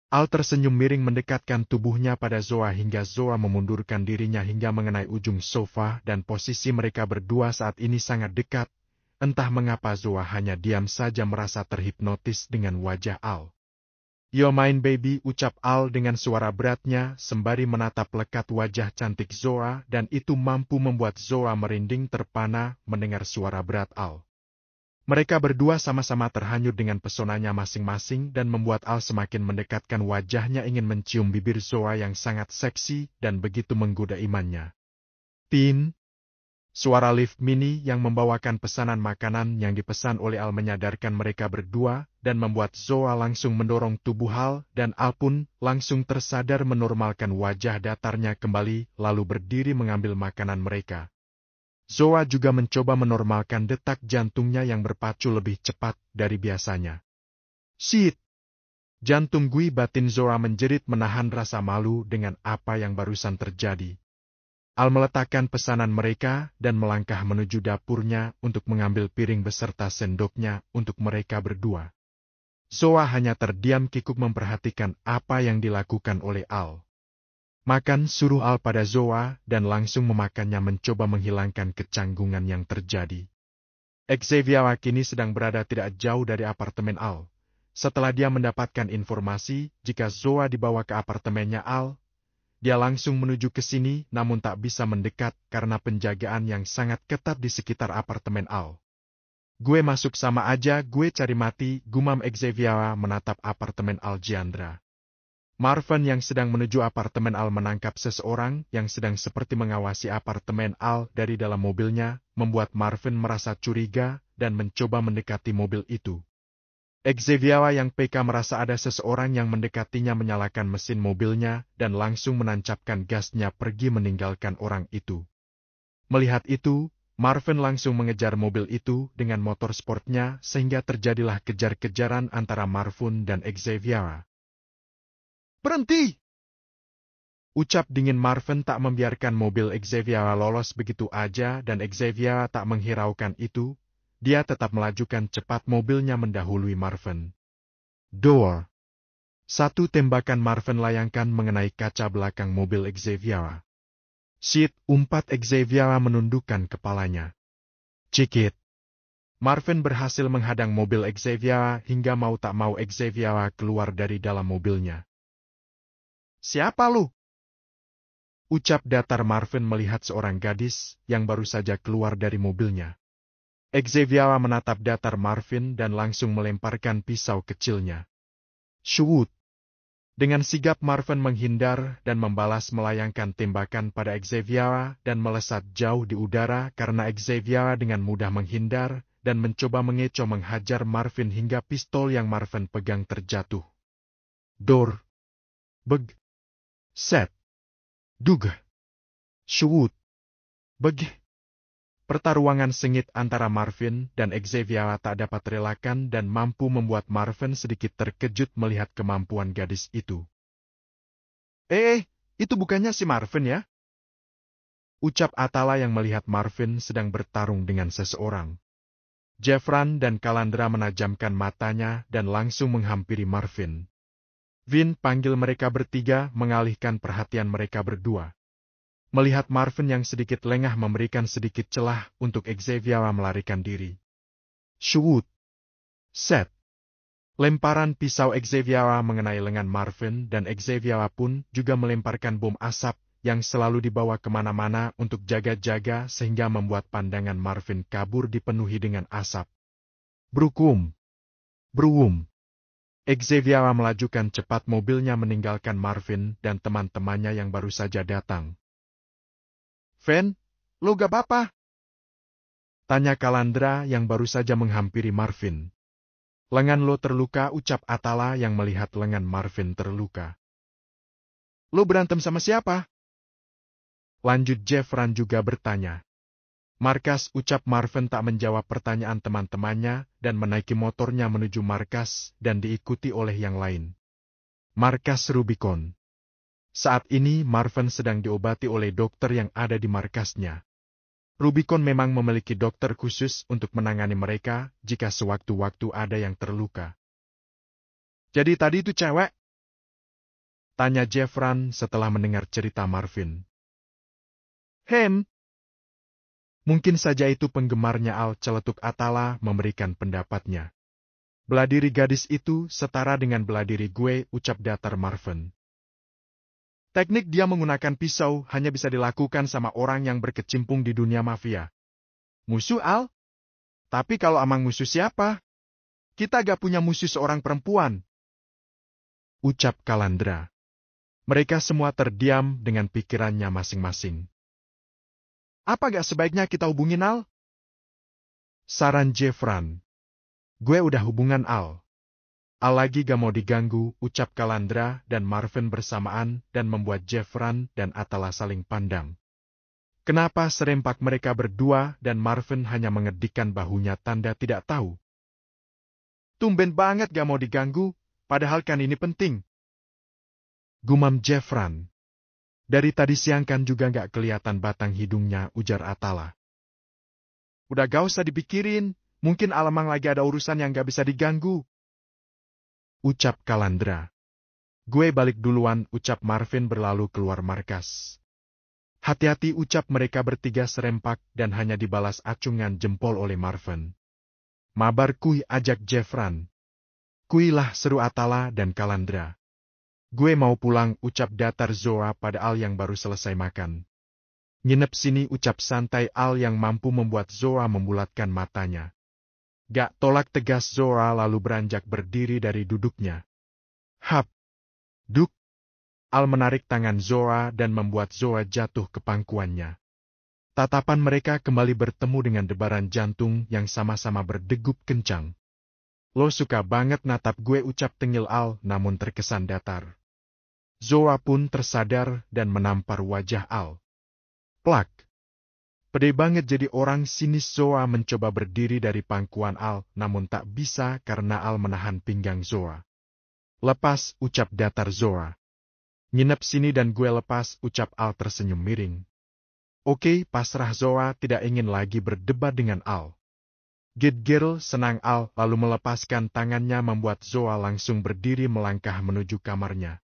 Al tersenyum miring mendekatkan tubuhnya pada Zoa hingga Zoa memundurkan dirinya hingga mengenai ujung sofa dan posisi mereka berdua saat ini sangat dekat. Entah mengapa Zoa hanya diam saja merasa terhipnotis dengan wajah Al. "Yo main baby," ucap Al dengan suara beratnya sembari menatap lekat wajah cantik Zoa dan itu mampu membuat Zoa merinding terpana mendengar suara berat Al. Mereka berdua sama-sama terhanyut dengan pesonanya masing-masing dan membuat Al semakin mendekatkan wajahnya ingin mencium bibir Zoa yang sangat seksi dan begitu menggoda imannya. "Tin." Suara lift mini yang membawakan pesanan makanan yang dipesan oleh Al menyadarkan mereka berdua dan membuat Zoa langsung mendorong tubuh Al dan Al pun langsung tersadar menormalkan wajah datarnya kembali lalu berdiri mengambil makanan mereka. Zoa juga mencoba menormalkan detak jantungnya yang berpacu lebih cepat dari biasanya. "Shit!" Jantung gue, batin Zoa menjerit menahan rasa malu dengan apa yang barusan terjadi. Al meletakkan pesanan mereka dan melangkah menuju dapurnya untuk mengambil piring beserta sendoknya untuk mereka berdua. Zoa hanya terdiam kikuk memperhatikan apa yang dilakukan oleh Al. "Makan," suruh Al pada Zoa dan langsung memakannya mencoba menghilangkan kecanggungan yang terjadi. Xavier kini sedang berada tidak jauh dari apartemen Al. Setelah dia mendapatkan informasi jika Zoa dibawa ke apartemennya Al, dia langsung menuju ke sini namun tak bisa mendekat karena penjagaan yang sangat ketat di sekitar apartemen Al. "Gue masuk sama aja, gue cari mati," gumam Xavier menatap apartemen Alejandra. Marvin yang sedang menuju apartemen Al menangkap seseorang yang sedang seperti mengawasi apartemen Al dari dalam mobilnya, membuat Marvin merasa curiga dan mencoba mendekati mobil itu. Xavier yang PK merasa ada seseorang yang mendekatinya menyalakan mesin mobilnya dan langsung menancapkan gasnya pergi meninggalkan orang itu. Melihat itu, Marvin langsung mengejar mobil itu dengan motor sportnya sehingga terjadilah kejar-kejaran antara Marvin dan Xavier. "Berhenti!" Ucap dingin Marvin tak membiarkan mobil Xavier lolos begitu aja dan Xavier tak menghiraukan itu. Dia tetap melajukan cepat mobilnya mendahului Marvin. "Door!" Satu tembakan Marvin layangkan mengenai kaca belakang mobil Xavier. "Shit!" umpat Xavier menundukkan kepalanya. "Cikit!" Marvin berhasil menghadang mobil Xavier hingga mau tak mau Xavier keluar dari dalam mobilnya. "Siapa lu?" ucap datar Marvin melihat seorang gadis yang baru saja keluar dari mobilnya. Xavier menatap datar Marvin dan langsung melemparkan pisau kecilnya. "Shoot!" Dengan sigap Marvin menghindar dan membalas melayangkan tembakan pada Xavier dan melesat jauh di udara karena Xavier dengan mudah menghindar dan mencoba mengecoh menghajar Marvin hingga pistol yang Marvin pegang terjatuh. Dor! Beg! Set! Dug! Shoot! Beg! Pertarungan sengit antara Marvin dan Xavier tak dapat relakan dan mampu membuat Marvin sedikit terkejut melihat kemampuan gadis itu. Itu bukannya si Marvin ya?" ucap Atala yang melihat Marvin sedang bertarung dengan seseorang. Jeffran dan Calandra menajamkan matanya dan langsung menghampiri Marvin. Vin panggil mereka bertiga mengalihkan perhatian mereka berdua. Melihat Marvin yang sedikit lengah memberikan sedikit celah untuk Xavier melarikan diri. Shoot! Set! Lemparan pisau Xavier mengenai lengan Marvin dan Xavier pun juga melemparkan bom asap yang selalu dibawa kemana-mana untuk jaga-jaga sehingga membuat pandangan Marvin kabur dipenuhi dengan asap. Brukum! Bruum! Xavier melajukan cepat mobilnya meninggalkan Marvin dan teman-temannya yang baru saja datang. "Ven, lo gak apa-apa?" tanya Calandra yang baru saja menghampiri Marvin. "Lengan lo terluka," ucap Atala yang melihat lengan Marvin terluka. "Lo berantem sama siapa?" lanjut Jeffran juga bertanya. "Markas," ucap Marvin tak menjawab pertanyaan teman-temannya dan menaiki motornya menuju markas dan diikuti oleh yang lain. Markas Rubicon. Saat ini Marvin sedang diobati oleh dokter yang ada di markasnya. Rubicon memang memiliki dokter khusus untuk menangani mereka jika sewaktu-waktu ada yang terluka. Jadi tadi itu cewek? Tanya Jeffran setelah mendengar cerita Marvin. Mungkin saja itu penggemarnya Al, celetuk Atala memberikan pendapatnya. Beladiri gadis itu setara dengan beladiri gue, ucap datar Marvin. Teknik dia menggunakan pisau hanya bisa dilakukan sama orang yang berkecimpung di dunia mafia. Musuh Al? Tapi kalau amang musuh siapa? Kita gak punya musuh seorang perempuan. Ucap Kalandra. Mereka semua terdiam dengan pikirannya masing-masing. Apa gak sebaiknya kita hubungin Al? Saran Jeffran. Gue udah hubungan Al. Al lagi gak mau diganggu, ucap Kalandra dan Marvin bersamaan dan membuat Jeffran dan Atala saling pandang. Kenapa serempak mereka berdua dan Marvin hanya mengedikkan bahunya tanda tidak tahu? Tumben banget gak mau diganggu, padahal kan ini penting. Gumam Jeffran. Dari tadi siang kan juga gak kelihatan batang hidungnya, ujar Atala. Udah gak usah dipikirin, mungkin Alamang lagi ada urusan yang gak bisa diganggu. Ucap Kalandra. Gue balik duluan, ucap Marvin berlalu keluar markas. Hati-hati, ucap mereka bertiga serempak dan hanya dibalas acungan jempol oleh Marvin. Mabar kuy, ajak Jeffran. Kuilah, seru Atala dan Kalandra. Gue mau pulang, ucap datar Zoa pada Al yang baru selesai makan. Nginep sini, ucap santai Al yang mampu membuat Zoa membulatkan matanya. Gak tolak tegas Zoa lalu beranjak berdiri dari duduknya. Hap! Duk! Al menarik tangan Zoa dan membuat Zoa jatuh ke pangkuannya. Tatapan mereka kembali bertemu dengan debaran jantung yang sama-sama berdegup kencang. Lo suka banget natap gue, ucap tengil Al namun terkesan datar. Zoa pun tersadar dan menampar wajah Al. Plak! Pede banget jadi orang sinis. Zoa mencoba berdiri dari pangkuan Al, namun tak bisa karena Al menahan pinggang Zoa. Lepas, ucap datar Zoa. Nginep sini dan gue lepas, ucap Al tersenyum miring. Oke, pasrah. Zoa tidak ingin lagi berdebat dengan Al. Good girl, senang Al, lalu melepaskan tangannya membuat Zoa langsung berdiri melangkah menuju kamarnya.